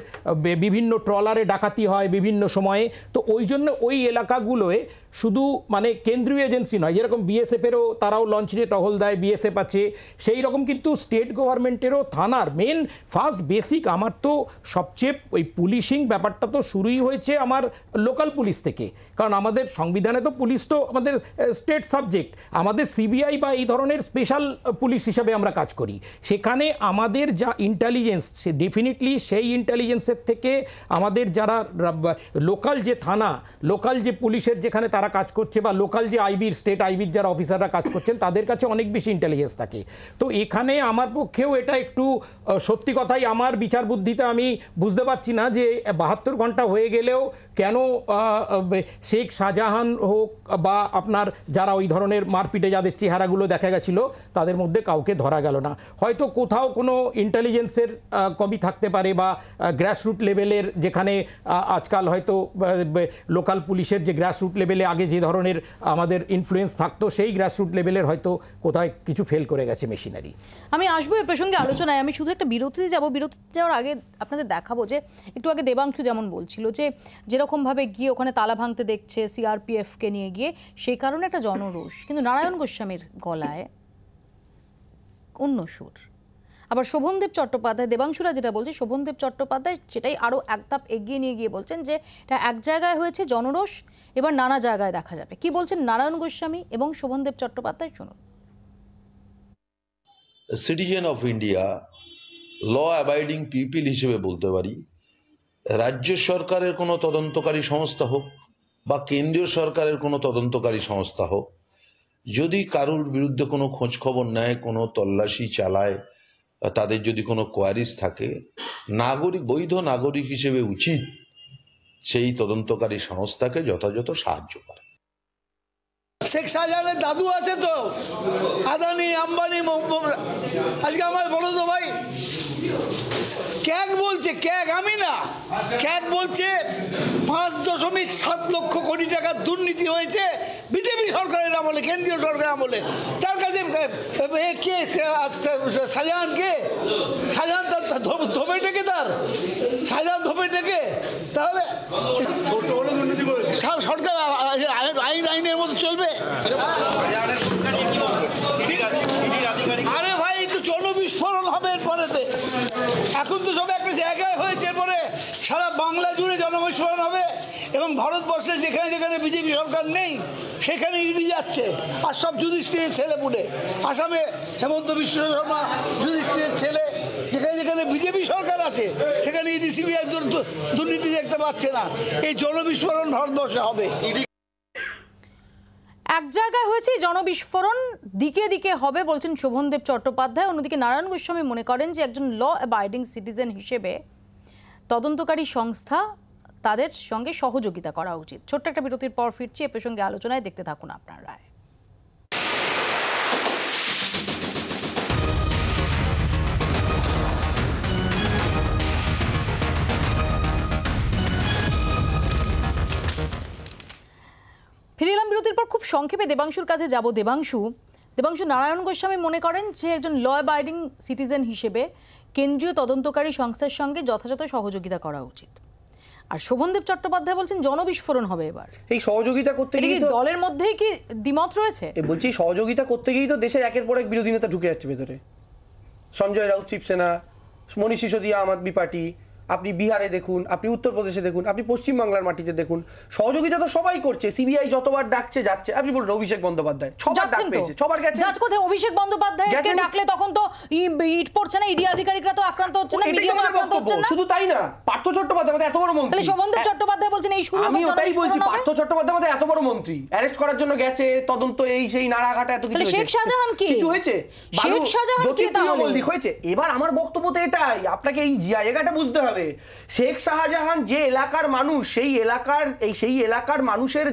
বিভিন্ন ট্রলারে ডাকাতি হয় বিভিন্ন সময়ে। তো ওই জন্য ওই এলাকাগুলোয় শুধু মানে কেন্দ্রীয় এজেন্সি নয়, যেরকম বিএসএফেরও তারাও লঞ্চ নিয়ে টহল দেয়, বিএসএফ আছে, সেই রকম কিন্তু স্টেট গভর্নমেন্টেরও থানার মেন ফার্স্ট বেসিক, আমার তো সবচেয়ে ওই পুলিশিং ব্যাপারটা তো শুরুই হয়েছে আমার লোকাল পুলিশ থেকে। কারণ আমাদের সংবিধানে তো পুলিশ তো আমাদের স্টেট সাবজেক্ট, আমাদের সিবিআই বা এই ধরনের স্পেশাল পুলিশ হিসাবে আমরা কাজ করি। সেখানে আমাদের যা ইন্টেলিজেন্স, সে ডেফিনেটলি সেই ইন্টেলিজেন্সের থেকে আমাদের যারা লোকাল যে থানা, লোকাল যে পুলিশের যেখানে তারা কাজ করছে, বা লোকাল যে আইবির, স্টেট আইবির যারা অফিসাররা কাজ করছেন, তাদের কাছে অনেক বেশি ইন্টেলিজেন্স থাকে। তো এখানে আমার পক্ষেও এটা একটু সত্যি কথাই আমার বিচার বুদ্ধিতে আমি বুঝতে পারছি না যে 72 ঘন্টা হয়ে গেলেও কেন শেখ শাহজাহান হোক বা আপনার যারা ওই ধরনের মারপিটে যাদের চেহারাগুলো দেখা গেছিল, তাদের মধ্যে কাউকে ধরা গেল না। হয়তো কোথাও কোনো ইন্টেলিজেন্সের কমি থাকতে পারে, বা গ্রাসরুট লেভেলের, যেখানে আজকাল হয়তো লোকাল পুলিশের যে গ্রাসরুট লেভেলে আগে যে ধরনের আমাদের ইনফ্লুয়েন্স থাকতো, সেই গ্রাসরুট লেভেলের হয়তো কোথায় কিছু ফেল করে গেছে মেশিনারি। আমি আসবো এ প্রসঙ্গে আলোচনায়। আমি শুধু একটা বিরতিতে যাব। বিরতিতে যাওয়ার আগে আপনাদের দেখাবো যে একটু আগে দেবাংশু যেমন বলছিল যে যেরকমভাবে গিয়ে ওখানে তালা ভাঙতে দেখছে সিআরপিএফকে নিয়ে গিয়ে, সেই কারণে একটা জনরোষ। কিন্তু নারায়ণ গোস্বামীর গলায় অন্য সুর। আবার শোভনদেব চট্টোপাধ্যায়, দেবাংশুরা যেটা বলছে, শোভনদেব চট্টোপাধ্যায় সেটাই আরও এক ধাপ এগিয়ে নিয়ে গিয়ে বলছেন যে এটা এক জায়গায় হয়েছে জনরোষ, এবার নানা জায়গায় দেখা যাবে। কি বলছেন নারায়ণ গোস্বামী এবং শোভনদেব চট্টোপাধ্যায়, শুনুন। Citizen of India, law abiding people হিসেবে বলতে পারি, রাজ্য সরকারের কোনো তদন্তকারী সংস্থা হোক বা কেন্দ্রীয় সরকারের কোনো তদন্তকারী সংস্থা হোক, যদি কারোর বিরুদ্ধে কোনো খোঁজ খবর নেয়, কোনো তল্লাশি চালায়, তাদের যদি কোনো কোয়ারিজ থাকে, নাগরিক, বৈধ নাগরিক হিসেবে উচিত সেই তদন্তকারী সংস্থাকে যথাযথ সাহায্য করে। শেখ শাহজাহানের দাদু আছে তো, আদানি আম্বানি, আজকে আমার বলো তো ভাই, ক্যাগ বলছে, ক্যাগ আমি না, ক্যাগ বলছে 5.7 লক্ষ কোটি টাকার দুর্নীতি হয়েছে বিজেপি সরকারের আমলে, কেন্দ্রীয় সরকারের আমলে। তার কাছে কে শাহজাহান, কে শাহজাহান? তার ধোপে টেকে, তার শাহজাহান ধোপে টেকে, তাহলে সরকার আইনের মতো চলবে? আরে ভাই, তো জনবিস্ফোরণ হবে এরপরেতে। এখন তো সব একটা জায়গায় হয়েছে, এরপরে সারা বাংলা জুড়ে জনবিস্ফোরণ হবে এবং ভারতবর্ষে যেখানে যেখানে বিজেপি সরকার নেই সেখানে ইডি যাচ্ছে আর সব যুধিষ্ঠিরের ছেলে পুলে। আসামে হেমন্ত বিশ্ব শর্মা যুধিষ্ঠিরের ছেলে, যেখানে যেখানে বিজেপি সরকার আছে সেখানে ইডি সিবিআই দুর্নীতি দেখতে পাচ্ছে না। এই জনবিস্ফোরণ ভারতবর্ষে হবে। এক জায়গায় হয়েছে জনবিস্ফোরণ, দিকে দিকে হবে বলছেন শোভনদেব চট্টোপাধ্যায়। অন্যদিকে নারায়ণ গোস্বামী মনে করেন যে একজন ল অ্যাবাইডিং সিটিজেন হিসেবে তদন্তকারী সংস্থা তাদের সঙ্গে সহযোগিতা করা উচিত। ছোট্ট একটা বিরতির পর ফিরছি এ প্রসঙ্গে আলোচনায়, দেখতে থাকুন আপনার রায়। ফিরে এলাম বিরতির পর। খুব সংক্ষেপে দেবাংশুর কাছে যাব। দেবাংশু, নারায়ণ গোস্বামী মনে করেন যে একজন ল অ্যাবাইডিং সিটিজেন হিসেবে কেন্দ্রীয় তদন্তকারী সংস্থার সঙ্গে যথাযথ সহযোগিতা করা উচিত, আর শোভনদেব চট্টোপাধ্যায় বলছেন জনবিস্ফোরণ হবে এবার। এই সহযোগিতা করতে গিয়ে দলের মধ্যেই কি দ্বিমত রয়েছে? বলছি সহযোগিতা করতে গিয়েই তো দেশের একের পর এক বিরোধী নেতা ঢুকে যাচ্ছে ভেতরে। সঞ্জয় রাউত শিবসেনা, মনীষ সিসোদিয়া আম আদমি পার্টি, আপনি বিহারে দেখুন, আপনি উত্তরপ্রদেশে দেখুন, আপনি পশ্চিমবাংলার মাটিতে দেখুন, সহযোগিতা তো সবাই করছে। সিবিআই যতবার ডাকছে যাচ্ছে। আপনি বলুন অভিষেক বন্দ্যোপাধ্যায় সবার ডাক পেয়েছে, সবার গেছে। যাচ কোথায়? অভিষেক বন্দ্যোপাধ্যায়কে ডাকলে তখন তো ইট পড়ছে না, ইডি আধিকারিকরা তো আক্রান্ত হচ্ছে না, মিডিয়া আক্রান্ত হচ্ছে না। শুধু তাই না, পার্থ চট্টোপাধ্যায় এত বড় মন্ত্রী, তাহলে শোভনদেব চট্টোপাধ্যায় বলছেন এই শুরু। আমি ওটাই বলছি, পার্থ চট্টোপাধ্যায় এত বড় মন্ত্রী, অ্যারেস্ট করার জন্য গেছে, তদন্ত এই সেই নাড়াঘাটা এত কিছু। শেখ শাহজাহান কি কিছু হয়েছে? শেখ শাহজাহান কি তাহলে হয়েছে? এবার আমার বক্তব্য তো এটাই, আপনাকে এই জায়গাটা বুঝতে হবে। শেখ শাহজাহান যে এলাকার মানুষ, সেই এলাকার মানুষের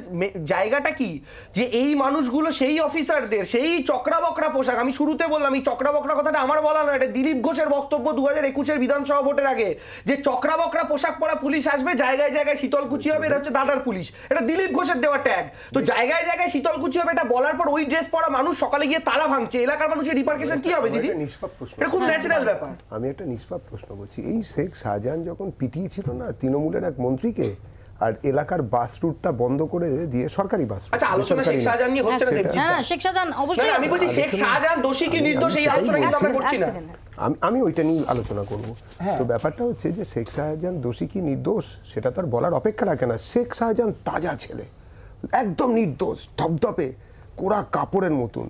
জায়গাটা কি, যে এই মানুষগুলো সেই অফিসারদের সেই চক্রা বকরা পোশাক। আমি শুরুতে বললাম এই চক্রা বকরা কথাটা আমার বলা না, এটা দিলীপ ঘোষের বক্তব্য 2021-এর বিধানসভা ভোটের আগে, যে চক্রা বকরা পোশাক পরা পুলিশ আসবে, জায়গায় জায়গায় শীতলকুচি হবে, এটা হচ্ছে দাদার পুলিশ। এটা দিলীপ ঘোষের দেওয়া ট্যাগ। তো জায়গায় জায়গায় শীতলকুচি হবে, এটা বলার পর ওই ড্রেস পরা মানুষ সকালে গিয়ে তালা ভাঙছে, এলাকার মানুষের রিপারকেশন কি হবে দিদি? এটা খুব ন্যাচারাল ব্যাপার। আমি একটা নিষ্পাপ প্রশ্ন করছি, এই শেখ শাহজাহান যখন পিটিয়েছিল না তৃণমূলের এক মন্ত্রীকে, আর এলাকার বাস রুটটা বন্ধ করে দিয়ে সরকারি বাস রুট। আচ্ছা, আলোচনা শেখ শাহজাহান নিয়ে হচ্ছে না? হ্যাঁ, শেখ শাহজাহান অবশ্যই। আমি বলছি শেখ শাহজাহান দোষী কি নির্দোষ এই আলোচনা কিন্তু আমরা করছি না। আমি ওইটা নিয়ে আলোচনা করব। তো ব্যাপারটা হচ্ছে যে শেখ শাহজাহান দোষী কি নির্দোষ সেটা তার বলার অপেক্ষা রাখে না। শেখ শাহজাহান তাজা ছেলে, একদম নির্দোষ, ধপধপে কোরা কাপড়ের মতন,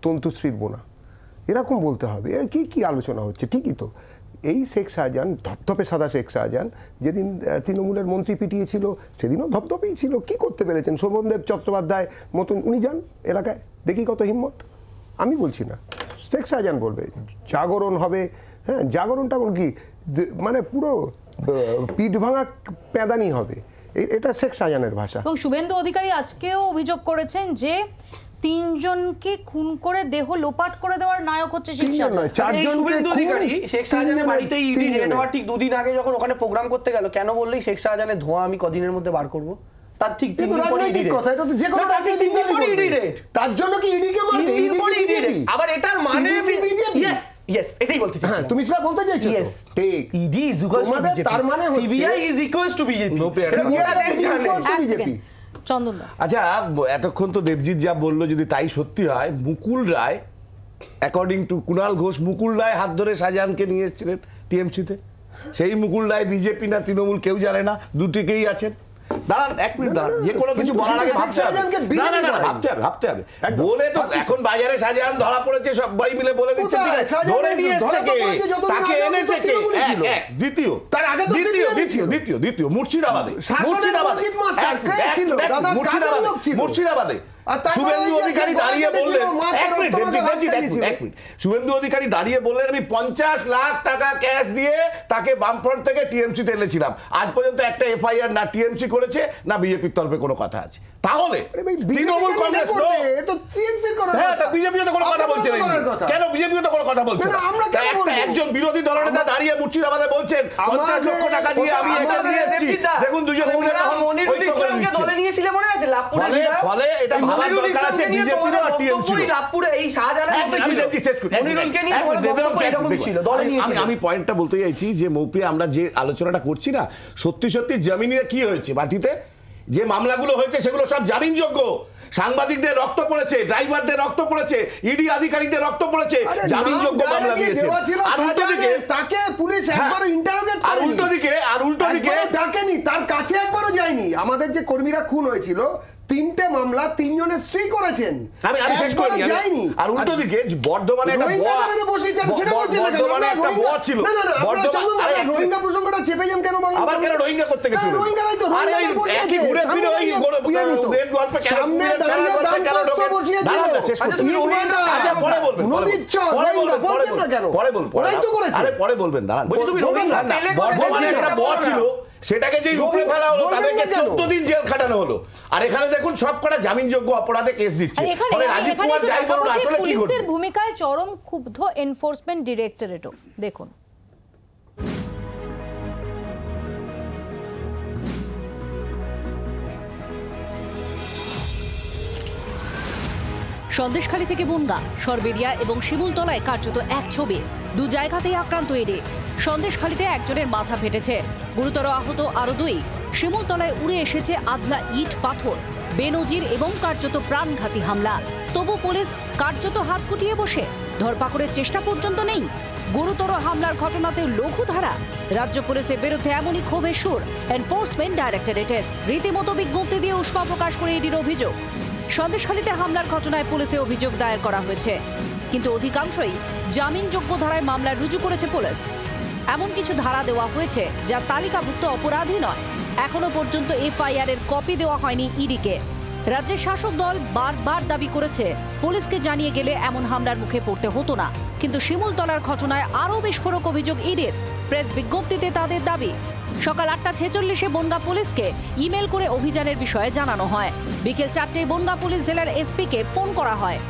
তন্তুশ্রীর বোনা, এরকম বলতে হবে। কি আলোচনা হচ্ছে? ঠিকই তো। এই শেখ শাহজাহান, ধপধপে সাদা শেখ শাহজাহান, যেদিন তৃণমূলের মন্ত্রী পিটিয়েছিল সেদিনও ধপধপেই ছিল। কি করতে পেরেছেন? শোভনদেব চট্টোপাধ্যায় মতন উনি যান এলাকায়, দেখি কত হিম্মত। আমি বলছি না, শেখ শাহজাহান বলবে জাগরণ হবে। হ্যাঁ, জাগরণটা কি মানে পুরো পিঠ ভাঙা প্যাদানি হবে, এটা শেখ শাহজাহানের ভাষা। এবং শুভেন্দু অধিকারী আজকেও অভিযোগ করেছেন যে 3 জনকে খুন করে দেহ লোপাট করে দেওয়ার নায়ক হচ্ছে শেখ শাহজাহান। শুভেন্দু অধিকারী শেখ শাহজাহানের বাড়িতে ইডি রেড হওয়ার ঠিক 2 দিন আগে যখন ওখানে প্রোগ্রাম করতে গেল, কেন বললেই শেখ শাহজাহানের ধোঁয়া আমি কদিনের মধ্যে বার করব? তার ঠিক 3 দিন পরে ইডি কথা, এটা তো যে কোনো রাজনৈতিক দল করে ইডি রেড। তার জন্য কি ইডি কে মারবে? ইডি পরে ইডি রেড। আবার এটার মানে বিজেপি। ইয়েস, এটাই বলতে চাই। হ্যাঁ, তুমি সেটা বলতে চাইছো? ইয়েস, ঠিক। ED is equal to BJP. তার মানে CBI is equal to BJP. BJP. চন্দনদা, আচ্ছা, এতক্ষণ তো দেবজিৎ যা বললো যদি তাই সত্যি হয়, মুকুল রায়, অ্যাকর্ডিং টু কুণাল ঘোষ, মুকুল রায় হাত ধরে শাহজাহানকে নিয়ে এসেছিলেন টিএমসিতে। সেই মুকুল রায় বিজেপি না তৃণমূল কেউ জানে না, দুটিকেই আছেন। দাঁড়ান, 1 মিনিট দাঁড়ান, যে কোনো কিছু বলার আগে ভাবতে হবে। বলে তো এখন বাজারে শাহজাহান ধরা পড়েছে, সবাই মিলে বলে দিচ্ছে ধরে নিয়ে এসেছে কে, তাকে এনেছে কে। দ্বিতীয় মুর্শিদাবাদে শুভেন্দু অধিকারী দাঁড়িয়ে বললেন, শুভেন্দু অধিকারী দাঁড়িয়ে বললেন আমি 50 লাখ টাকা ক্যাশ দিয়ে তাকে বামফ্রন্ট থেকে টিএমসি তে এনেছিলাম। আজ পর্যন্ত একটা এফআইআর না টিএমসি করেছে না বিজেপির তরফে কোনো কথা আছে। তাহলে তৃণমূল কংগ্রেস বিজেপি তো কোনো কথা বলছে না, কেন বিজেপি তো কোনো কথা বলছে না? একজন বিরোধী দলনেতা দাঁড়িয়ে মুর্শিদাবাদে বলছেন 50 লক্ষ টাকা দিয়ে আমি এটা দিয়ে এসেছি, দেখুন দুজনে মিলে মনিরুল ইসলামকে দলে নিয়েছিল মনে আছে লাভপুরে, ফলে এটা ভাবার দরকার আছে বিজেপির আর টিএমসি। লাভপুরে এই শাহজাহানের মতো ছিল মনিরুলকে নিয়ে এরকম ছিল দলে নিয়েছিল। আমি পয়েন্টটা বলতে চাইছি যে মৌপ্রিয়া আমরা যে আলোচনাটা করছি না, সত্যি সত্যি জমিনে কি হয়েছে, মাটিতে যে মামলাগুলো হয়েছে সেগুলো সব জামিনযোগ্য। সাংবাদিকদের রক্ত পড়েছে, ড্রাইভারদের রক্ত পড়েছে, ইডি আধিকারিকদের রক্ত পড়েছে, জামিনযোগ্য মামলা দিয়েছে। আর উল্টো দিকে তাকে পুলিশ একবারও ইন্টারোগেট করেনি, আর উল্টো দিকে ডাকেনি, তার কাছে একবারও যায়নি। আমাদের যে কর্মীরা খুন হয়েছিল 3টে মামলা 3 জনের স্ত্রী করেছেন, আমি শেষ করি যায়নি। আর উল্টো দিকে বর্ধমানে একটা ছিল, রোহিঙ্গা প্রসঙ্গটা চেপে যান কেন? আবার কেন রোহিঙ্গা করতে গেছে? রোহিঙ্গারাই তো একই ঘুরে ফিরে ওই গল্পে সামনে দাঁড়িয়ে দাম্পত্য বসিয়েছিল। পরে বলবেন, নদীর চর রোহিঙ্গা বলছেন না কেন? পরে বলবেন, ওরাই তো করেছে। আরে পরে বলবেন, দাঁড়ান। তুমি রোহিঙ্গা বর্ধমানে একটা বড় ছিল, সেটাকে যেই উপরে ফেলা হলো তাদেরকে 14 দিন জেল খাটানো হলো। আর এখানে দেখুন সব কটা জামিনযোগ্য অপরাধে কেস দিচ্ছে। ফলে রাজীব কুমার যাই বলুন আসলে কি করবে? পুলিশের ভূমিকায় চরম ক্ষুব্ধ এনফোর্সমেন্ট ডিরেক্টরেটও। দেখুন সন্দেশখালী থেকে বনগা, সরবেরিয়া এবং শিমুলতলায় কার্যত এক ছবি। দু জায়গাতেই আক্রান্ত ইডি। সন্দেশখালীতে একজনের মাথা ফেটেছে, গুরুতর আহত আরো 2। শিমুলতলায় উড়ে এসেছে আধলা ইট পাথর, বেনজির এবং কার্যত প্রাণঘাতী হামলা। তবু পুলিশ কার্যত হাত গুটিয়ে বসে, ধরপাকড়ের চেষ্টা পর্যন্ত নেই। গুরুতর হামলার ঘটনাতেও লঘু ধারা। রাজ্য পুলিশের বিরুদ্ধে এমনই ক্ষোভের সুর এনফোর্সমেন্ট ডাইরেক্টরেটের। রীতিমতো বিজ্ঞপ্তি দিয়ে উষ্মা প্রকাশ করে ইডির অভিযোগ। সন্দেশখালীতে হামলার ঘটনায় পুলিশে অভিযোগ দায়ের করা হয়েছে, কিন্তু অধিকাংশই জামিনযোগ্য ধারায় মামলা রুজু করেছে পুলিশ। এমন কিছু ধারা দেওয়া হয়েছে যা তালিকাভুক্ত অপরাধী নয়। এখনো পর্যন্ত এফআইআর এর কপি দেওয়া হয়নি ইডিকে। রাজ্যের শাসক দল বারবার দাবি করেছে পুলিশকে জানিয়ে গেলে এমন হামলার মুখে পড়তে হতো না, কিন্তু শিমুলতলার ঘটনায় আরও বিস্ফোরক অভিযোগ ইডির। প্রেস বিজ্ঞপ্তিতে তাদের দাবি, সকাল 8:46-এ বনগা পুলিশকে ইমেল করে অভিযানের বিষয়ে জানানো হয়। বিকেল 4টায় বনগা পুলিশ জেলার এসপিকে ফোন করা হয়।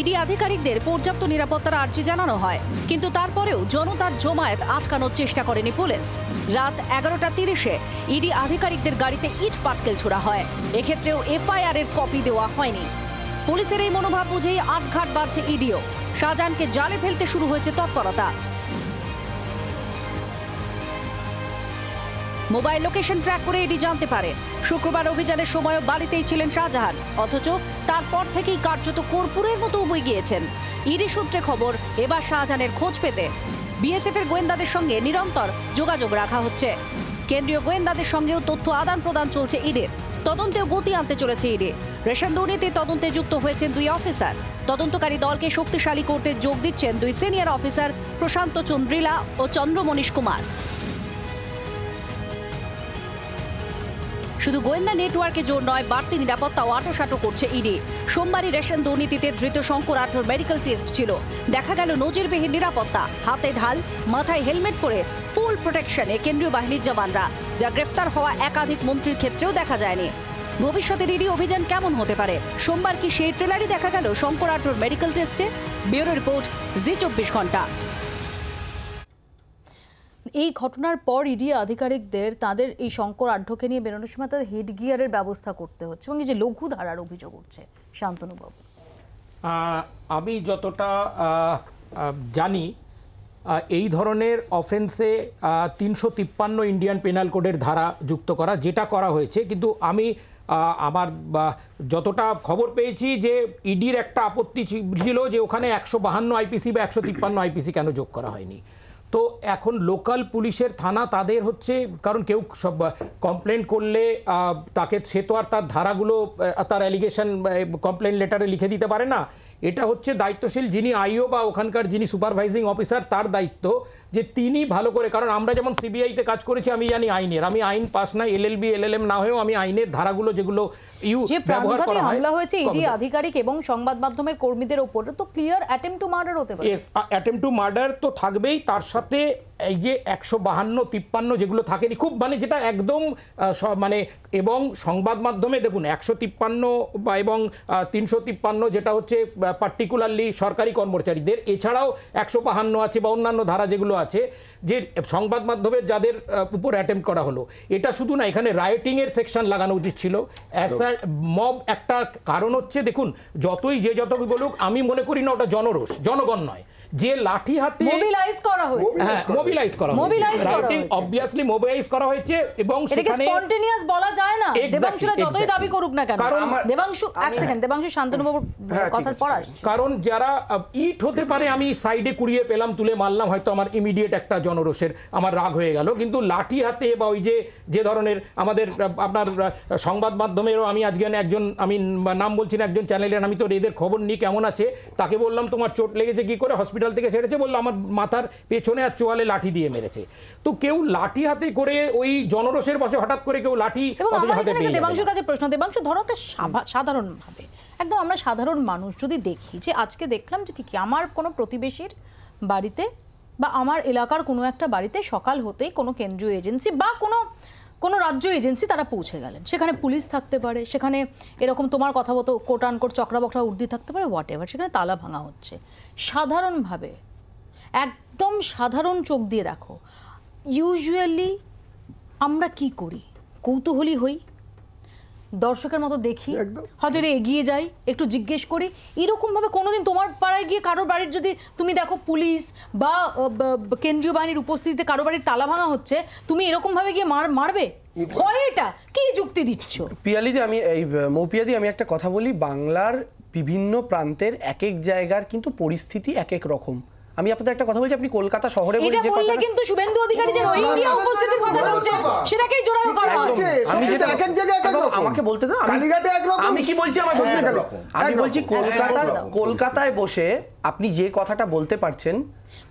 ইডি আধিকারিকদের পর্যাপ্ত নিরাপত্তার আর্জি জানানো হয়, কিন্তু তারপরেও জনতার জমায়েত আটকানোর চেষ্টা করেনি পুলিশ। রাত 11:30-এ ইডি আধিকারিকদের গাড়িতে ইট পাটকেল ছোড়া হয়। এক্ষেত্রেও এফআইআর এর কপি দেওয়া হয়নি। পুলিশের এই মনোভাব বুঝেই আটঘাট বাঁধছে ইডিও। শাহজাহানকে জালে ফেলতে শুরু হয়েছে তৎপরতা। মোবাইল লোকেশন ট্র্যাক করে ইডি জানতে পারে শুক্রবার অভিযানের সময়ও বাড়িতেই ছিলেন শাহজাহান, অথচ তারপর থেকেই কার্যত কর্পূরের মতো উবুই গিয়েছেন। ইডি সূত্রে খবর, এবার শাহজাহানের খোঁজ পেতে বিএসএফ এর গোয়েন্দাদের সঙ্গে নিরন্তর যোগাযোগ রাখা হচ্ছে। কেন্দ্রীয় গোয়েন্দাদের সঙ্গেও তথ্য আদান প্রদান চলছে ইডির। তদন্তেও গতি আনতে চলেছে ইডি। রেশন দুর্নীতির তদন্তে যুক্ত হয়েছেন 2 অফিসার। তদন্তকারী দলকে শক্তিশালী করতে যোগ দিচ্ছেন 2 সিনিয়র অফিসার, প্রশান্ত চন্দ্রিলা ও চন্দ্রমনীশ কুমার। শুধু গোয়েন্দা নেটওয়ার্কে জোর নয়, বাড়তি নিরাপত্তাও আঁটোসাঁটো করছে ইডি। সোমবারই রেশন দুর্নীতিতে ধৃত শঙ্কর আঢ্যর মেডিকেল টেস্ট ছিল। দেখা গেল নজিরবিহীন নিরাপত্তা, হাতে ঢাল, মাথায় হেলমেট পরে ফুল প্রোটেকশনে কেন্দ্রীয় বাহিনীর জওয়ানরা, যা গ্রেপ্তার হওয়া একাধিক মন্ত্রীর ক্ষেত্রেও দেখা যায়নি। ভবিষ্যতের ইডি অভিযান কেমন হতে পারে? সোমবার কি সেই ট্রেলারই দেখা গেল শঙ্কর আঢ্যর মেডিকেল টেস্টে? ব্যুরো রিপোর্ট, জি 24 ঘন্টা। এই ঘটনার পর ইডি আধিকারিকদের তাদের এই শঙ্কর আঢ্যকে নিয়ে বেরোনোর সময় তাদের হেড গিয়ারের ব্যবস্থা করতে হচ্ছে এবং এই যে লঘু ধারার অভিযোগ উঠছে, শান্তনুবাবু। আমি যতটা জানি এই ধরনের অফেন্সে 353 ইন্ডিয়ান পেনাল কোডের ধারা যুক্ত করা, যেটা করা হয়েছে। কিন্তু আমি আমার যতটা খবর পেয়েছি যে ইডির একটা আপত্তি ছিল যে ওখানে 152 আইপিসি বা 153 আইপিসি কেন যোগ করা হয়নি। তো এখন লোকাল পুলিশের থানা তাদের হচ্ছে, কারণ কেউ সব কমপ্লেন করলে তাকে সে তো আর তার ধারাগুলো তার অ্যালিগেশন কমপ্লেন লেটারে লিখে দিতে পারে না। এটা হচ্ছে দায়িত্বশীল যিনি আইও বা ওখানকার যিনি সুপারভাইজিং অফিসার তার দায়িত্ব যে তিনি ভালো করে, কারণ আমরা যেমন সিবিআইতে কাজ করেছি আমি জানি আইনের, আমি আইন পাস না LLB LLM না হয়েও আমি আইনের ধারাগুলো যেগুলো যে প্রাণঘাতী হামলা হয়েছে ইডি আধিকারিক এবং সংবাদ মাধ্যমের কর্মীদের উপর, তো ক্লিয়ার অ্যাটেম্প টু মার্ডার হতে পারে। ইয়েস, অ্যাটেম্প টু মার্ডার তো থাকবেই, তার সাথে এই যে 152 53 যেগুলো থাকেনি খুব মানে যেটা একদম মানে, এবং সংবাদ মাধ্যমে দেখুন 153 বা এবং 353 যেটা হচ্ছে পার্টিকুলারলি সরকারি কর্মচারীদের, এছাড়াও 152 আছে বা অন্যান্য ধারা যেগুলো আছে যে সংবাদ মাধ্যমের যাদের উপর অ্যাটেম্প করা হলো। এটা শুধু না, এখানে রাইটিং এর সেকশন লাগানো উচিত ছিল। মব একটা কারণ হচ্ছে, দেখুন যতই যে যতই বলুক আমি মনে করি না ওটা জনরোষ, জনগণ নয়, যে লাঠি হাতে মোবিলাইজ করা হয়েছে, হ্যাঁ মোবিলাইজ করা হয়েছে, রাইটিং অবভিয়াসলি মোবিলাইজ করা হয়েছে এবং সেখানে স্পন্টেনিয়াস বলা যায় না। দেবাংশুরা যতই দাবি করুক না কেন, দেবাংশু এক সেকেন্ড, দেবাংশু শান্তনুবাবুর কথার পর আসছে। কারণ যারা ইট হতে পারে আমি সাইডে কুড়িয়ে পেলাম, তুলে মারলাম, হয়তো আমার ইমিডিয়েট একটা জনরোষের আমার রাগ হয়ে গেল, কিন্তু লাঠি হাতে বা ওই যে ধরনের আমাদের আপনার সংবাদ মাধ্যমেরও, আমি আজকে একজন, আমি নাম বলছি না, একজন চ্যানেলের, আমি তো এদের খবর নিই কেমন আছে, তাকে বললাম তোমার চোট লেগেছে কি করে, হসপিটাল থেকে ছেড়েছে, বললো আমার মাথার পেছনে আর চোয়ালে লাঠি দিয়ে মেরেছে। তো কেউ লাঠি হাতে করে ওই জনরোষের বসে হঠাৎ করে কেউ লাঠি হাতে পেয়ে, দেবাংশুর কাছে প্রশ্ন, দেবাংশু ধরো একটা সাধারণভাবে একদম আমরা সাধারণ মানুষ যদি দেখি যে আজকে দেখলাম যে ঠিকই আমার কোনো প্রতিবেশীর বাড়িতে বা আমার এলাকার কোনো একটা বাড়িতে সকাল হতেই কোনো কেন্দ্রীয় এজেন্সি বা কোনো রাজ্য এজেন্সি তারা পৌঁছে গেলেন, সেখানে পুলিশ থাকতে পারে, সেখানে এরকম তোমার কথা মতো কোট আনকোট চক্রাবকরা উর্দি থাকতে পারে, হোয়াট এভার, সেখানে তালা ভাঙা হচ্ছে। সাধারণভাবে একদম সাধারণ চোখ দিয়ে দেখো, ইউজুয়ালি আমরা কি করি, কৌতূহলী হই, দর্শকের মতো দেখি, হয়তো এগিয়ে যাই, একটু জিজ্ঞেস করি। এরকমভাবে কোনোদিন তোমার পাড়ায় গিয়ে কারোর বাড়ির যদি তুমি দেখো পুলিশ বা কেন্দ্রীয় বাহিনীর উপস্থিতিতে কারো বাড়ির তালা ভাঙা হচ্ছে, তুমি এরকমভাবে গিয়ে মারবে? হয় এটা কি যুক্তি দিচ্ছ? পিয়ালিদি, আমি এই মৌপিয়াদি আমি একটা কথা বলি, বাংলার বিভিন্ন প্রান্তের এক এক জায়গার কিন্তু পরিস্থিতি এক এক রকম। আমি আপনাদের একটা কথা বলছি, আপনি কলকাতা শহরে এটা বললে কিন্তু শুভেন্দু অধিকারী যে রোহিঙ্গা উপস্থিতির কথা বলছেন সেটাকেই জোরালো করা হচ্ছে। আমি যেটা এক এক জায়গায় এক এক রকম, আমাকে বলতে দাও, কালীঘাটে এক রকম, আমি কি বলছি আমার শুনতে গেল, আমি বলছি কলকাতায় বসে আপনি যে কথাটা বলতে পারছেন,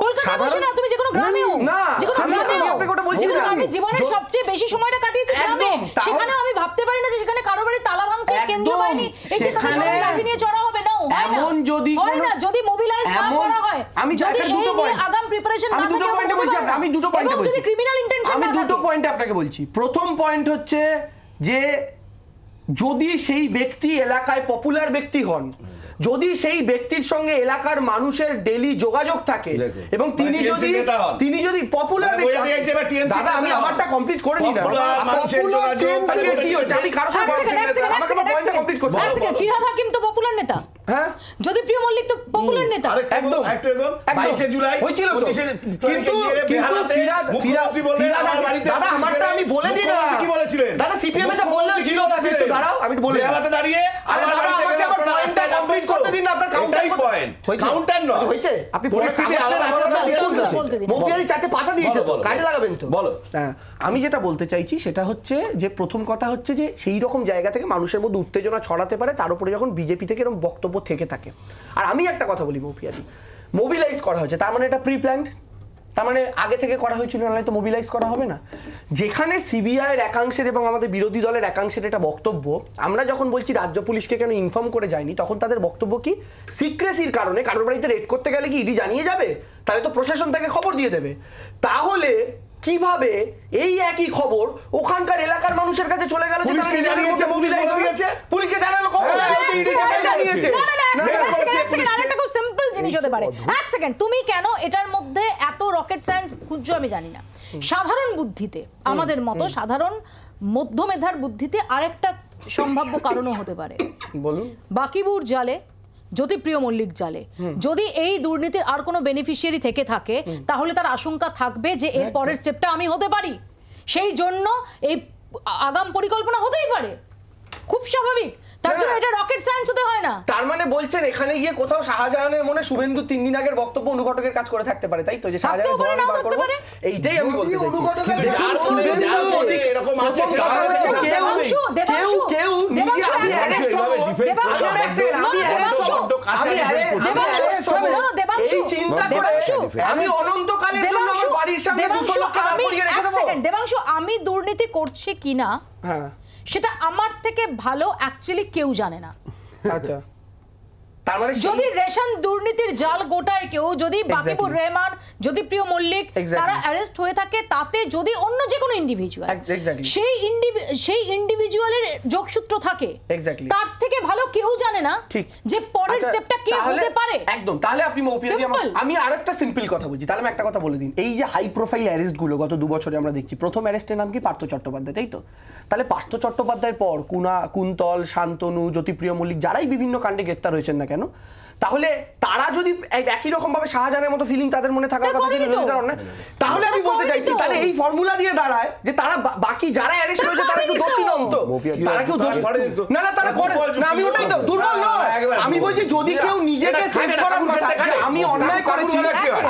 কলকাতায় বসে না, তুমি যে কোনো গ্রামেও, যে কোনো গ্রামেও আপনাকে ওটা বলছি না, আমি জীবনের সবচেয়ে বেশি সময়টা কাটিয়েছি গ্রামে, সেখানে আমি ভাবতে পারি না যে সেখানে কারো বাড়ি তালা ভাঙছে কেন্দ্রীয় বাহিনী এসে তাদের সবাই লাঠি নিয়ে চড়া হবে না, এমন যদি হয় না, যদি মোবিলাইজ না করা হয়, আমি যদি এই নিয়ে আগাম প্রিপারেশন না থাকে, আমি দুটো পয়েন্ট বলছি, যদি ক্রিমিনাল ইন্টেনশন না থাকে, আমি দুটো পয়েন্ট আপনাকে বলছি। প্রথম পয়েন্ট হচ্ছে যে যদি সেই ব্যক্তি এলাকায় পপুলার ব্যক্তি হন, যদি সেই ব্যক্তির সঙ্গে এলাকার মানুষের ডেলি যোগাযোগ থাকে এবং তিনি যদি পপুলার দাদা, আমি আমারটা কমপ্লিট করে নি না, আমি কারোর সঙ্গে কমপ্লিট করতে পারবো। ফিরহাদ হাকিম তো পপুলার নেতা, হ্যাঁ, যদি প্রিয় মল্লিক তো পপুলার নেতা, একদম 22 জুলাই হয়েছিল তো, কিন্তু দাদা আমারটা আমি বলে দিই না, কি বলেছিলেন দাদা সিপিএম এসে বললেও ছিল, দাঁড়াও আমি বলে বেহালাতে দাঁড়িয়ে আরে দাদা আমাকে আবার পয়েন্টটা কমপ্লিট করতে দিন না, আপনার কাউন্টার পয়েন্ট কাউন্টার নয় হয়েছে, আপনি পরিস্থিতি বলতে দিন, মোকিয়ালি চারটে পাতা দিয়েছে তো, কাজে লাগাবেন তো, বলো। হ্যাঁ, আমি যেটা বলতে চাইছি সেটা হচ্ছে যে প্রথম কথা হচ্ছে যে সেই রকম জায়গা থেকে মানুষের মধ্যে উত্তেজনা ছড়াতে পারে, তার উপরে যখন বিজেপি থেকে এরকম বক্তব্য থেকে থাকে। আর আমি একটা কথা বলি মৌপিয়াদি, মোবিলাইজ করা হয়েছে তার মানে এটা প্রি প্ল্যান্ড, তার মানে আগে থেকে করা হয়েছিল, নাহলে তো মোবিলাইজ করা হবে না। যেখানে সিবিআই এর একাংশের এবং আমাদের বিরোধী দলের একাংশের এটা বক্তব্য, আমরা যখন বলছি রাজ্য পুলিশকে কেন ইনফর্ম করে যায়নি, তখন তাদের বক্তব্য কি সিক্রেসির কারণে কারোর বাড়িতে রেড করতে গেলে কি ইডি জানিয়ে যাবে, তাহলে তো প্রশাসন তাকে খবর দিয়ে দেবে। তাহলে কিভাবে এই একই খবর ওখানকার এলাকার মানুষের কাছে চলে গেল, পুলিশকে জানিয়েছে, পুলিশকে জানালো, আরেকটা খুব সিম্পল জিনিস হতে পারে, এক সেকেন্ড, তুমি কেন এটার মধ্যে এত রকেট সায়েন্স খুঁজছো আমি জানি না। সাধারণ বুদ্ধিতে, আমাদের মতো সাধারণ মধ্যমেধার বুদ্ধিতে আরেকটা সম্ভাব্য কারণও হতে পারে, বলুন। বাকিবুর জালে, জ্যোতিপ্রিয় মল্লিক জালে যদি এই দুর্নীতির আর কোনো বেনিফিশিয়ারি থেকে থাকে, তাহলে তার আশঙ্কা থাকবে যে এর পরের স্টেপটা আমি হতে পারি, সেই জন্য এই আগাম পরিকল্পনা হতেই পারে। খুব স্বাভাবিক, তার জন্য এটা রকেট সায়েন্স হতে হয় না। তার মানে বলছেন এখানে গিয়ে কোথাও শাহজাহানের মনে শুভেন্দু 3 দিন আগের বক্তব্য অনুঘটকের কাজ করে থাকতে পারে, তাই তো? যে শাহজাহান এইটাই আমি বলতে দেবাংশু, আমি দুর্নীতি করছি কিনা সেটা আমার থেকে ভালো অ্যাকচুয়ালি কেউ জানে না। আচ্ছা, যদি রেশন দুর্নীতির জাল গোটায় কেউ, যদি বাকিবুর রহমান, যদি প্রিয় মল্লিক তারা অ্যারেস্ট হয়ে থাকে, তাতে যদি অন্য যে কোনো ইন্ডিভিজুয়াল সেই ইন্ডিভিজুয়ালের যোগসূত্র থাকে, তার থেকে ভালো কেউ জানে না যে পরের স্টেপটা কি হতে পারে। একদম। তাহলে আপনি আমি আরেকটা সিম্পল কথা বলছি, তাহলে আমি একটা কথা বলে দিন। এই যে হাই প্রোফাইল অ্যারেস্ট গুলো গত 2 বছরে আমরা দেখছি, প্রথম অ্যারেস্টের নাম কি? পার্থ চট্টোপাধ্যায়, তাই তো? তাহলে পার্থ চট্টোপাধ্যায়ের পর কুন্তল, শান্তনু, জ্যোতিপ্রিয় মল্লিক যারাই বিভিন্ন কাণ্ডে গ্রেফতার হয়েছেন না কেন, তাহলে তারা যদি একই রকম ভাবে শাহজাহানের মতো ফিলিং তাদের মনে থাকার কথা ছিল, তাহলে আমি বলতে চাইছি তাহলে এই ফর্মুলা দিয়ে দাঁড়ায় যে তারা বাকি যারা অ্যারেস্ট হয়েছে তারা কি দোষী নন তো? তারা কেউ দোষ করে না, তারা করে না। আমি ওটাই তো দুর্বল নয়, আমি বলছি যদি কেউ নিজেকে সেভ করার কথা যে আমি অন্যায় করেছি,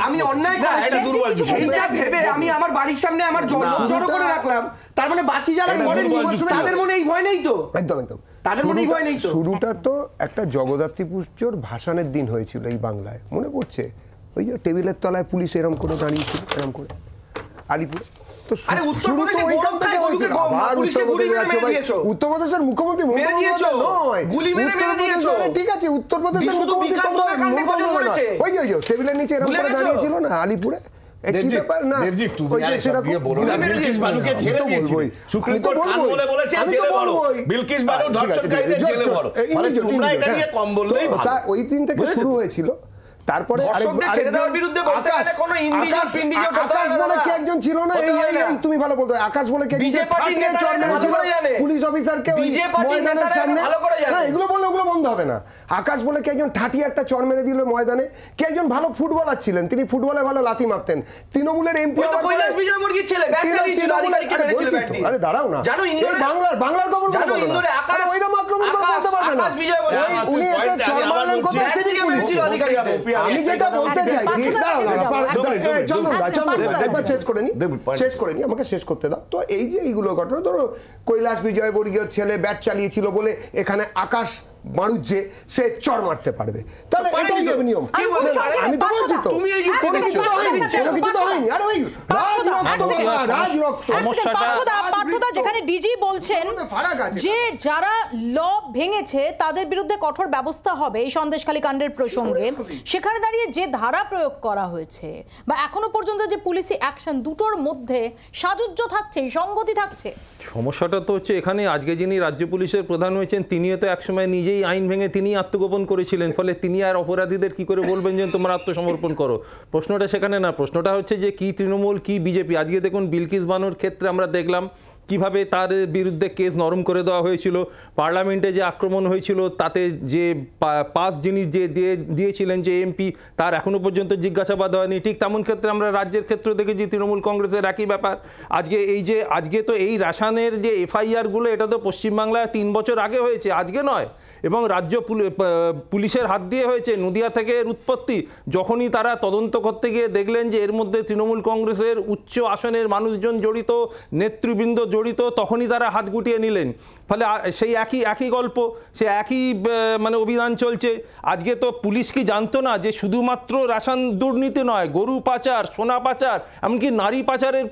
আমি অন্যায় করেছি, সেইটা ভেবে আমি আমার বাড়ির সামনে আমার জড়ো করে রাখলাম, তার মানে বাকি যারা করেন তাদের মনে এই ভয় নেই তো? একদম একদম। তাদের মনে ভয় নেই তো? শুরুটা তো একটা জগদ্ধাত্রী পুজোর ভাসানের দিন হয়েছিল এই বাংলায়, মনে পড়ছে? ওই যে টেবিলের তলায় পুলিশ এরম করে দাঁড়িয়েছিল, এরম করে আলিপুরে। তো উত্তরপ্রদেশের মুখ্যমন্ত্রী ঠিক আছে, উত্তরপ্রদেশের মুখ্যমন্ত্রী ওই যে টেবিলের নিচে এরম করে দাঁড়িয়েছিল না আলিপুরে। ওই দিন থেকে শুরু হয়েছিল। তারপরে আকাশ বলে কে একজন ছিল না, তুমি ভালো বলতো, আকাশ বলে কে পুলিশ অফিসারকে ময়দানের সামনে, না এগুলো বললে ওগুলো বন্ধ হবে না। আকাশ বলে কে একজন ঠাটিয়ে একটা চড় মেরে দিল ময়দানে। কে একজন ভালো ফুটবলার ছিলেন, তিনি ফুটবলে ভালো লাথি মারতেন, তৃণমূলের এমপি। আরে দাঁড়াও না, বাংলার খবর ওইরকম আক্রমণ করতে পারবে না। উনি একটা চড় মারলেন কোথায়? Civic police. আমি যেটা বলতে চাইছি, একবার শেষ করে নি, আমাকে শেষ করতে দাও। তো এই যে এইগুলো ঘটনা, ধরো কৈলাস বিজয়বর্গীয় ছেলে ব্যাট চালিয়েছিল বলে এখানে আকাশ মারুজ্জে সে চড় মারতে পারবে, তাহলে এটাই নিয়ম। আমি তো বলছি তো কোনো কিছু তো হয়নি, কোনো কিছু তো হয়নি। আরে ভাই যেখানে ডিজি বলছেন যে যারা ল ভেঙেছে তাদের বিরুদ্ধে কঠোর ব্যবস্থা হবে এই সন্দেশখালী কাণ্ডের প্রসঙ্গে, সেখানে দাঁড়িয়ে যে ধারা প্রয়োগ করা হয়েছে বা এখনো পর্যন্ত যে পুলিশি অ্যাকশন, দুটোর মধ্যে সাযুজ্য থাকছে, সংগতি থাকছে। সমস্যাটা তো হচ্ছে এখানে আজকে যিনি রাজ্য পুলিশের প্রধান হয়েছেন তিনিও তো একসময় নিজেই আইন ভেঙে তিনি আত্মগোপন করেছিলেন, ফলে তিনি আর অপরাধীদের কি করে বলবেন যে তোমরা আত্মসমর্পণ করো? প্রশ্নটা সেখানে না, প্রশ্নটা হচ্ছে যে কি তৃণমূল কি বিজেপি। আজকে দেখুন বিলকিস বানুর ক্ষেত্রে আমরা দেখলাম কিভাবে তার বিরুদ্ধে কেস নরম করে দেওয়া হয়েছিল, পার্লামেন্টে যে আক্রমণ হয়েছিল তাতে যে পাস যিনি যে দিয়েছিলেন যে এমপি, তার এখনও পর্যন্ত জিজ্ঞাসাবাদ হয়নি। ঠিক তেমন ক্ষেত্রে আমরা রাজ্যের ক্ষেত্রে দেখেছি তৃণমূল কংগ্রেসের একই ব্যাপার। আজকে তো এই রাসানের যে এফআইআরগুলো, এটা তো পশ্চিমবাংলায় 3 বছর আগে হয়েছে, আজকে নয়, এবং রাজ্য পুলিশের হাত দিয়ে হয়েছে। নদিয়া থেকে এর উৎপত্তি। যখনই তারা তদন্ত করতে গিয়ে দেখলেন যে এর মধ্যে তৃণমূল কংগ্রেসের উচ্চ আসনের মানুষজন জড়িত, নেতৃবৃন্দ জড়িত, তখনই তারা হাত গুটিয়ে নিলেন। ফলে সেই একই গল্প, সে একই মানে অভিযান চলছে। আজকে তো পুলিশ কি জানতো না যে শুধুমাত্র রাসান দুর্নীতি নয়, গরু পাচার, সোনা পাচার, এমনকি নারী পাচারের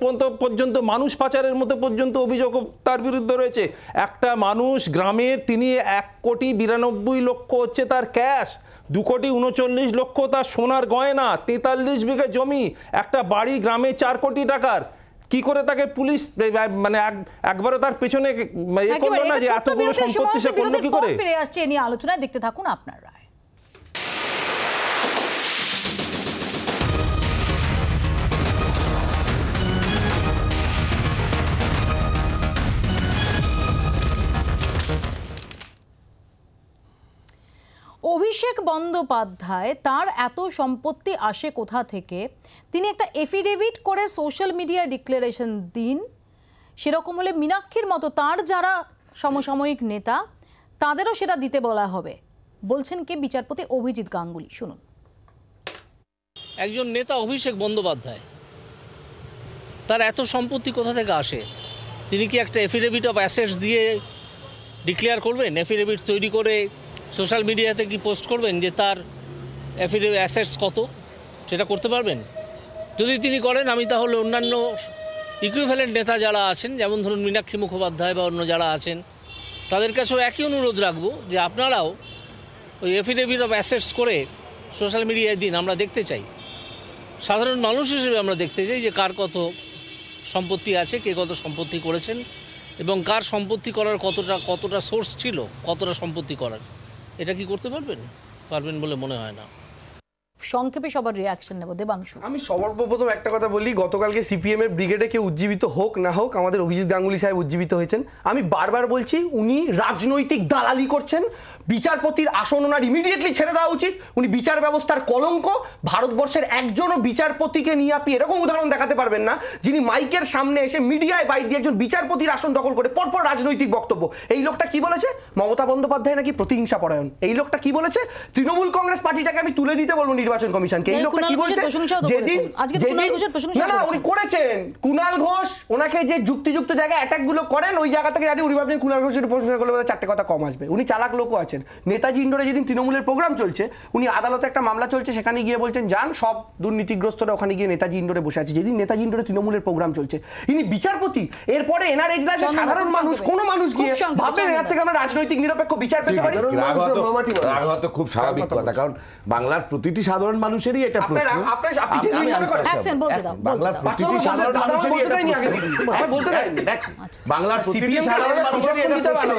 পর্যন্ত, মানুষ পাচারের মতো পর্যন্ত অভিযোগ তার বিরুদ্ধে রয়েছে। একটা মানুষ গ্রামের, তিনি 1,92,00,000 হচ্ছে তার ক্যাশ, 2,39,00,000 তার সোনার গয়না, 43 বিঘে জমি, একটা বাড়ি গ্রামে 4 কোটি টাকার। কি করে তাকে পুলিশ মানে একবারও তার পেছনে করলো না যে এতগুলো সম্পত্তি সে করলো কি করে? ফিরে আসছে এ নিয়ে আলোচনায়, দেখতে থাকুন আপনার রায়। অভিষেক বন্দ্যোপাধ্যায়, তার এত সম্পত্তি আসে কোথা থেকে? তিনি একটা এফিডেভিট করে সোশ্যাল মিডিয়ায় ডিক্লারেশন দিন। সেরকম হলে মীনাক্ষীর মতো তার যারা সমসাময়িক নেতা তাদেরও সেটা দিতে বলা হবে, বলছেন কে? বিচারপতি অভিজিৎ গাঙ্গুলি। শুনুন। একজন নেতা অভিষেক বন্দ্যোপাধ্যায়, তার এত সম্পত্তি কোথা থেকে আসে? তিনি কি একটা এফিডেভিট অফ অ্যাসেটস দিয়ে ডিক্লেয়ার করবেন? এফিডেভিট তৈরি করে সোশ্যাল মিডিয়াতে কি পোস্ট করবেন যে তার এফিডেভিট অ্যাসেটস কত? সেটা করতে পারবেন? যদি তিনি করেন, আমি তাহলে অন্যান্য ইকুইভ্যালেন্ট নেতা যারা আছেন, যেমন ধরুন মীনাক্ষী মুখোপাধ্যায় বা অন্য যারা আছেন, তাদের কাছেও একই অনুরোধ রাখবো যে আপনারাও ওই এফিডেভিট অফ অ্যাসেটস করে সোশ্যাল মিডিয়ায় দিন। আমরা দেখতে চাই, সাধারণ মানুষ হিসেবে আমরা দেখতে চাই যে কার কত সম্পত্তি আছে, কে কত সম্পত্তি করেছেন এবং কার সম্পত্তি করার কতটা সোর্স ছিল, কতটা সম্পত্তি করার। এটা কি করতে পারবেন বলে মনে হয় না। সংক্ষেপে সবার রিয়াকশন নেব। দেবাংশু। আমি সর্বপ্রথম একটা কথা বলি, গতকালকে সিপিএম এর ব্রিগেডে কেউ উজ্জীবিত হোক না হোক, আমাদের অভিজিৎ গাঙ্গুলি সাহেব উজ্জীবিত হয়েছেন। আমি বারবার বলছি, উনি রাজনৈতিক দালালি করছেন। বিচারপতির আসন ওনার ইমিডিয়েটলি ছেড়ে দেওয়া উচিত। উনি বিচার ব্যবস্থার কলঙ্ক। ভারতবর্ষের একজনও বিচারপতিকে নিয়ে আপনি এরকম উদাহরণ দেখাতে পারবেন না যিনি মাইকের সামনে এসে মিডিয়ায় বাইট দিয়ে একজন বিচারপতির আসন দখল করে পরপর রাজনৈতিক বক্তব্য। এই লোকটা কি বলেছে? মমতা বন্দ্যোপাধ্যায় নাকি প্রতিহিংসা পরায়ণ। এই লোকটা কি বলেছে? তৃণমূল কংগ্রেস পার্টিটাকে আমি তুলে দিতে বলবো নির্বাচন কমিশনকে। এই লোকটা কি বলছে? যেদিন না উনি করেছেন, কুণাল ঘোষ ওনাকে যে যুক্তিযুক্ত জায়গায় অ্যাটাক গুলো করেন, ওই জায়গা থেকে জানি উনি ভাবছেন কুণাল ঘোষের প্রশংসা করলে চারটে কথা কম আসবে। উনি চালাক লোকও আছেন। নেতাজি ইন্ডোরে যেদিন তৃণমূলের প্রোগ্রাম চলছে, উনি আদালতে একটা মামলা চলছে, সেখানে গিয়ে বলছেন যান সব দুর্নীতিগ্রস্তরা ওখানে গিয়ে নেতাজি ইন্ডোরে বসে আছে। যেদিন নেতাজি ইন্ডোরে তৃণমূলের প্রোগ্রাম চলছে, ইনি বিচারপতি। এরপরে এনার এজলাসে সাধারণ মানুষ, কোনো মানুষ গিয়ে ভাববেন এনার থেকে আমরা রাজনৈতিক নিরপেক্ষ বিচার পেতে পারি? রাঘব তো খুব স্বাভাবিক কথা, কারণ বাংলার প্রতিটি সাধারণ মানুষেরই এটা প্রশ্ন। বাংলার প্রতিটি সাধারণ মানুষেরই এটা বাংলার প্রতিটি সাধারণ মানুষেরই এটা প্রশ্ন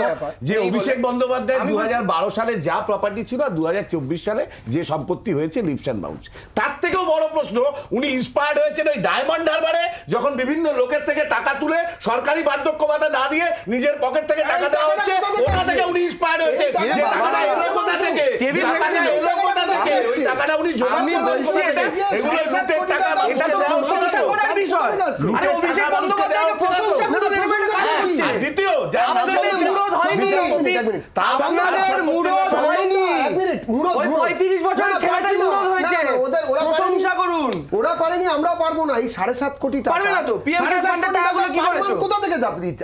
যে অভিষেক বন্দ্যোপাধ্যায় 2012 সালে যা প্রপার্টি ছিল আর 2024 সালে যে সম্পত্তি হয়েছে লিপস অ্যান্ড বাউন্স, তার থেকেও বড় প্রশ্ন উনি ইন্সপায়ার্ড হয়েছেন ওই ডায়মন্ড হারবারে যখন বিভিন্ন লোকের থেকে টাকা তুলে সরকারি বার্ধক্য ভাতা না দিয়ে নিজের পকেট থেকে টাকা দেওয়া হচ্ছে, ওটা থেকে উনি ইন্সপায়ার্ড হয়েছেন। যে টাকাটা এলো কোথা থেকে? টাকাটা এলো কোথা থেকে? ওই টাকাটা উনি জমা করলেন কোথা থেকে? এগুলো লুটের টাকা মানুষকে দেওয়া হচ্ছে না বিষয়। আরে অভিষেক বন্দ্যোপাধ্যায়কে প্রশংসা করে দ্বিতীয় যা আপনাদের মুরদ হয়নি, আপনাদের মুরদ হয়নি। এক মিনিট, মুরদ 35 বছরের ছেলেটার মুরদ হয়েছে, ওরা প্রশংসা করুন। ওরা পারেনি, আমরাও পারবো না। এই 7.5 কোটি টাকা পারবে না তো? পিএম কেয়ার ফান্ডের টাকাগুলো কি করেছো? কোথা থেকে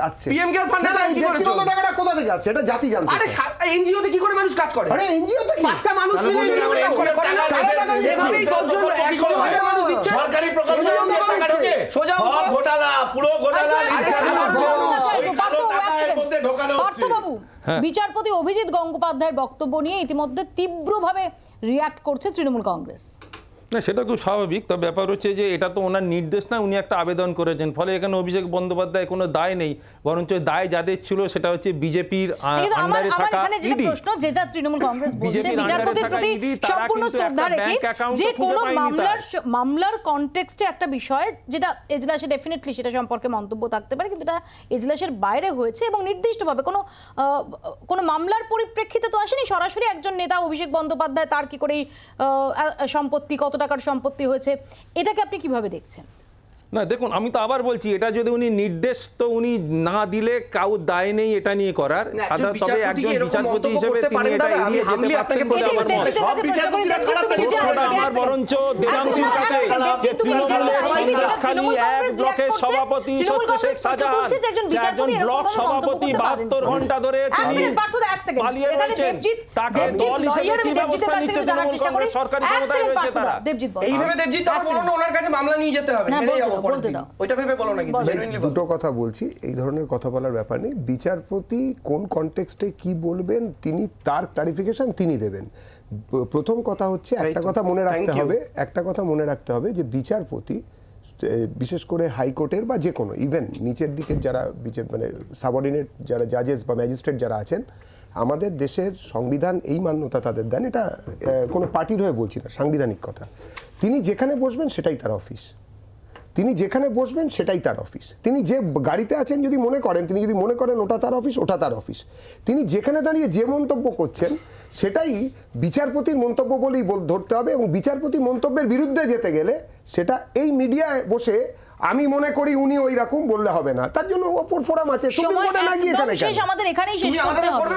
আসছে? পিএম কেয়ার ফান্ডের টাকা কি করেছো? কত টাকাটা কোথা থেকে আসছে এটা জাতি জানতে। আরে এনজিও তে কি করে মানুষ কাজ করে? আরে এনজিও তে কি 5টা মানুষ মিলে এনজিও তে কাজ করে, এভাবেই 10 জন 100,000 মানুষ দিচ্ছে সরকারি প্রকল্পে টাকা ঢোকে। সোজা ঘোটালা, পুরো ঘোটালা পার্থবাবু, বিচারপতি অভিজিৎ গঙ্গোপাধ্যায়ের বক্তব্য নিয়ে ইতিমধ্যে তীব্রভাবে রিয়াক্ট করছে তৃণমূল কংগ্রেস। না, সেটা খুব স্বাভাবিক। তবে ব্যাপার হচ্ছে যে এটা তো ওনার নির্দেশ না, উনি একটা আবেদন করেছেন, ফলে এখানে অভিষেক বন্দ্যোপাধ্যায় কোনো দায় নেই, বরঞ্চ দায় যাদের ছিল সেটা হচ্ছে বিজেপির আন্ডারে থাকা ইডি। প্রশ্ন যেটা তৃণমূল কংগ্রেস বলছে, বিচারপতির প্রতি সম্পূর্ণ শ্রদ্ধা রেখে যে কোনো মামলার কনটেক্সটে একটা বিষয় যেটা এজলাসে ডেফিনেটলি সেটা সম্পর্কে মন্তব্য থাকতে পারে, কিন্তু এটা এজলাসের বাইরে হয়েছে এবং নির্দিষ্টভাবে কোনো মামলার পরিপ্রেক্ষিতে তো আসেনি। সরাসরি একজন নেতা অভিষেক বন্দ্যোপাধ্যায় তার কি করে সম্পত্তি, কত টাকার সম্পত্তি হয়েছে, এটাকে আপনি কিভাবে দেখছেন? না দেখুন, আমি তো আবার বলছি, এটা যদি উনি নির্দেশ তো উনি না দিলে কাউ দায় নেই এটা নিয়ে করার। তবে একজন বিচারপতি হিসেবে তিনি এটা এড়িয়ে যেতে পারতেন বলে আমার মত। আমার বরঞ্চ দেবাংশুর কাছে যে তৃণমূলের সন্দেশখালী 1 ব্লকের সভাপতি সত্যি শেখ শাহজাহান, একজন ব্লক সভাপতি 72 ঘন্টা ধরে পালিয়ে রয়েছেন, তাকে দল হিসেবে কি ব্যবস্থা নিচ্ছে তৃণমূল কংগ্রেস? সরকারি ক্ষমতায় রয়েছে তারা। এইভাবে দেবজিৎ ওনার কাছে মামলা নিয়ে যেতে হবে। দুটো কথা বলছি, এই ধরনের কথা বলার ব্যাপার নেই। বিচারপতি কোন কনটেক্সটে কি বলবেন তিনি তার ক্লারিফিকেশন তিনি দেবেন। প্রথম কথা হচ্ছে একটা কথা মনে রাখতে হবে যে বিচারপতি বিশেষ করে হাইকোর্টের বা যে কোনো ইভেন নিচের দিকের যারা মানে সাবঅর্ডিনেট যারা জাজেস বা ম্যাজিস্ট্রেট যারা আছেন, আমাদের দেশের সংবিধান এই মান্যতা তাদের দেন। এটা কোনো পার্টির হয়ে বলছি না, সাংবিধানিক কথা। তিনি যেখানে বসবেন সেটাই তার অফিস, তিনি যেখানে বসবেন সেটাই তার অফিস। তিনি যে গাড়িতে আছেন যদি মনে করেন ওটা তার অফিস, ওটা তার অফিস। তিনি যেখানে দাঁড়িয়ে যে মন্তব্য করছেন সেটাই বিচারপতির মন্তব্য বলেই ধরতে হবে, এবং বিচারপতির মন্তব্যের বিরুদ্ধে যেতে গেলে সেটা এই মিডিয়ায় বসে আমি মনে করি উনি ওই রকম বললে হবে না, তার জন্য ওপর ফোরাম আছে, সুপ্রিম কোর্টে না গিয়ে এখানে কেন? আমাদের এখানেই শেষ করতে হবে,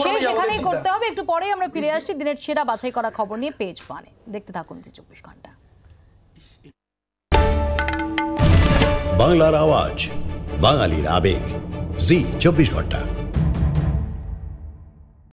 শেষ এখানেই করতে হবে। একটু পরেই আমরা ফিরে আসছি দিনের সেরা বাছাই করা খবর নিয়ে পেজ ওয়ানে। দেখতে থাকুন জি 24 ঘন্টা। বাংলার আওয়াজ, বাঙালির আবেগ, জি 24 ঘন্টা।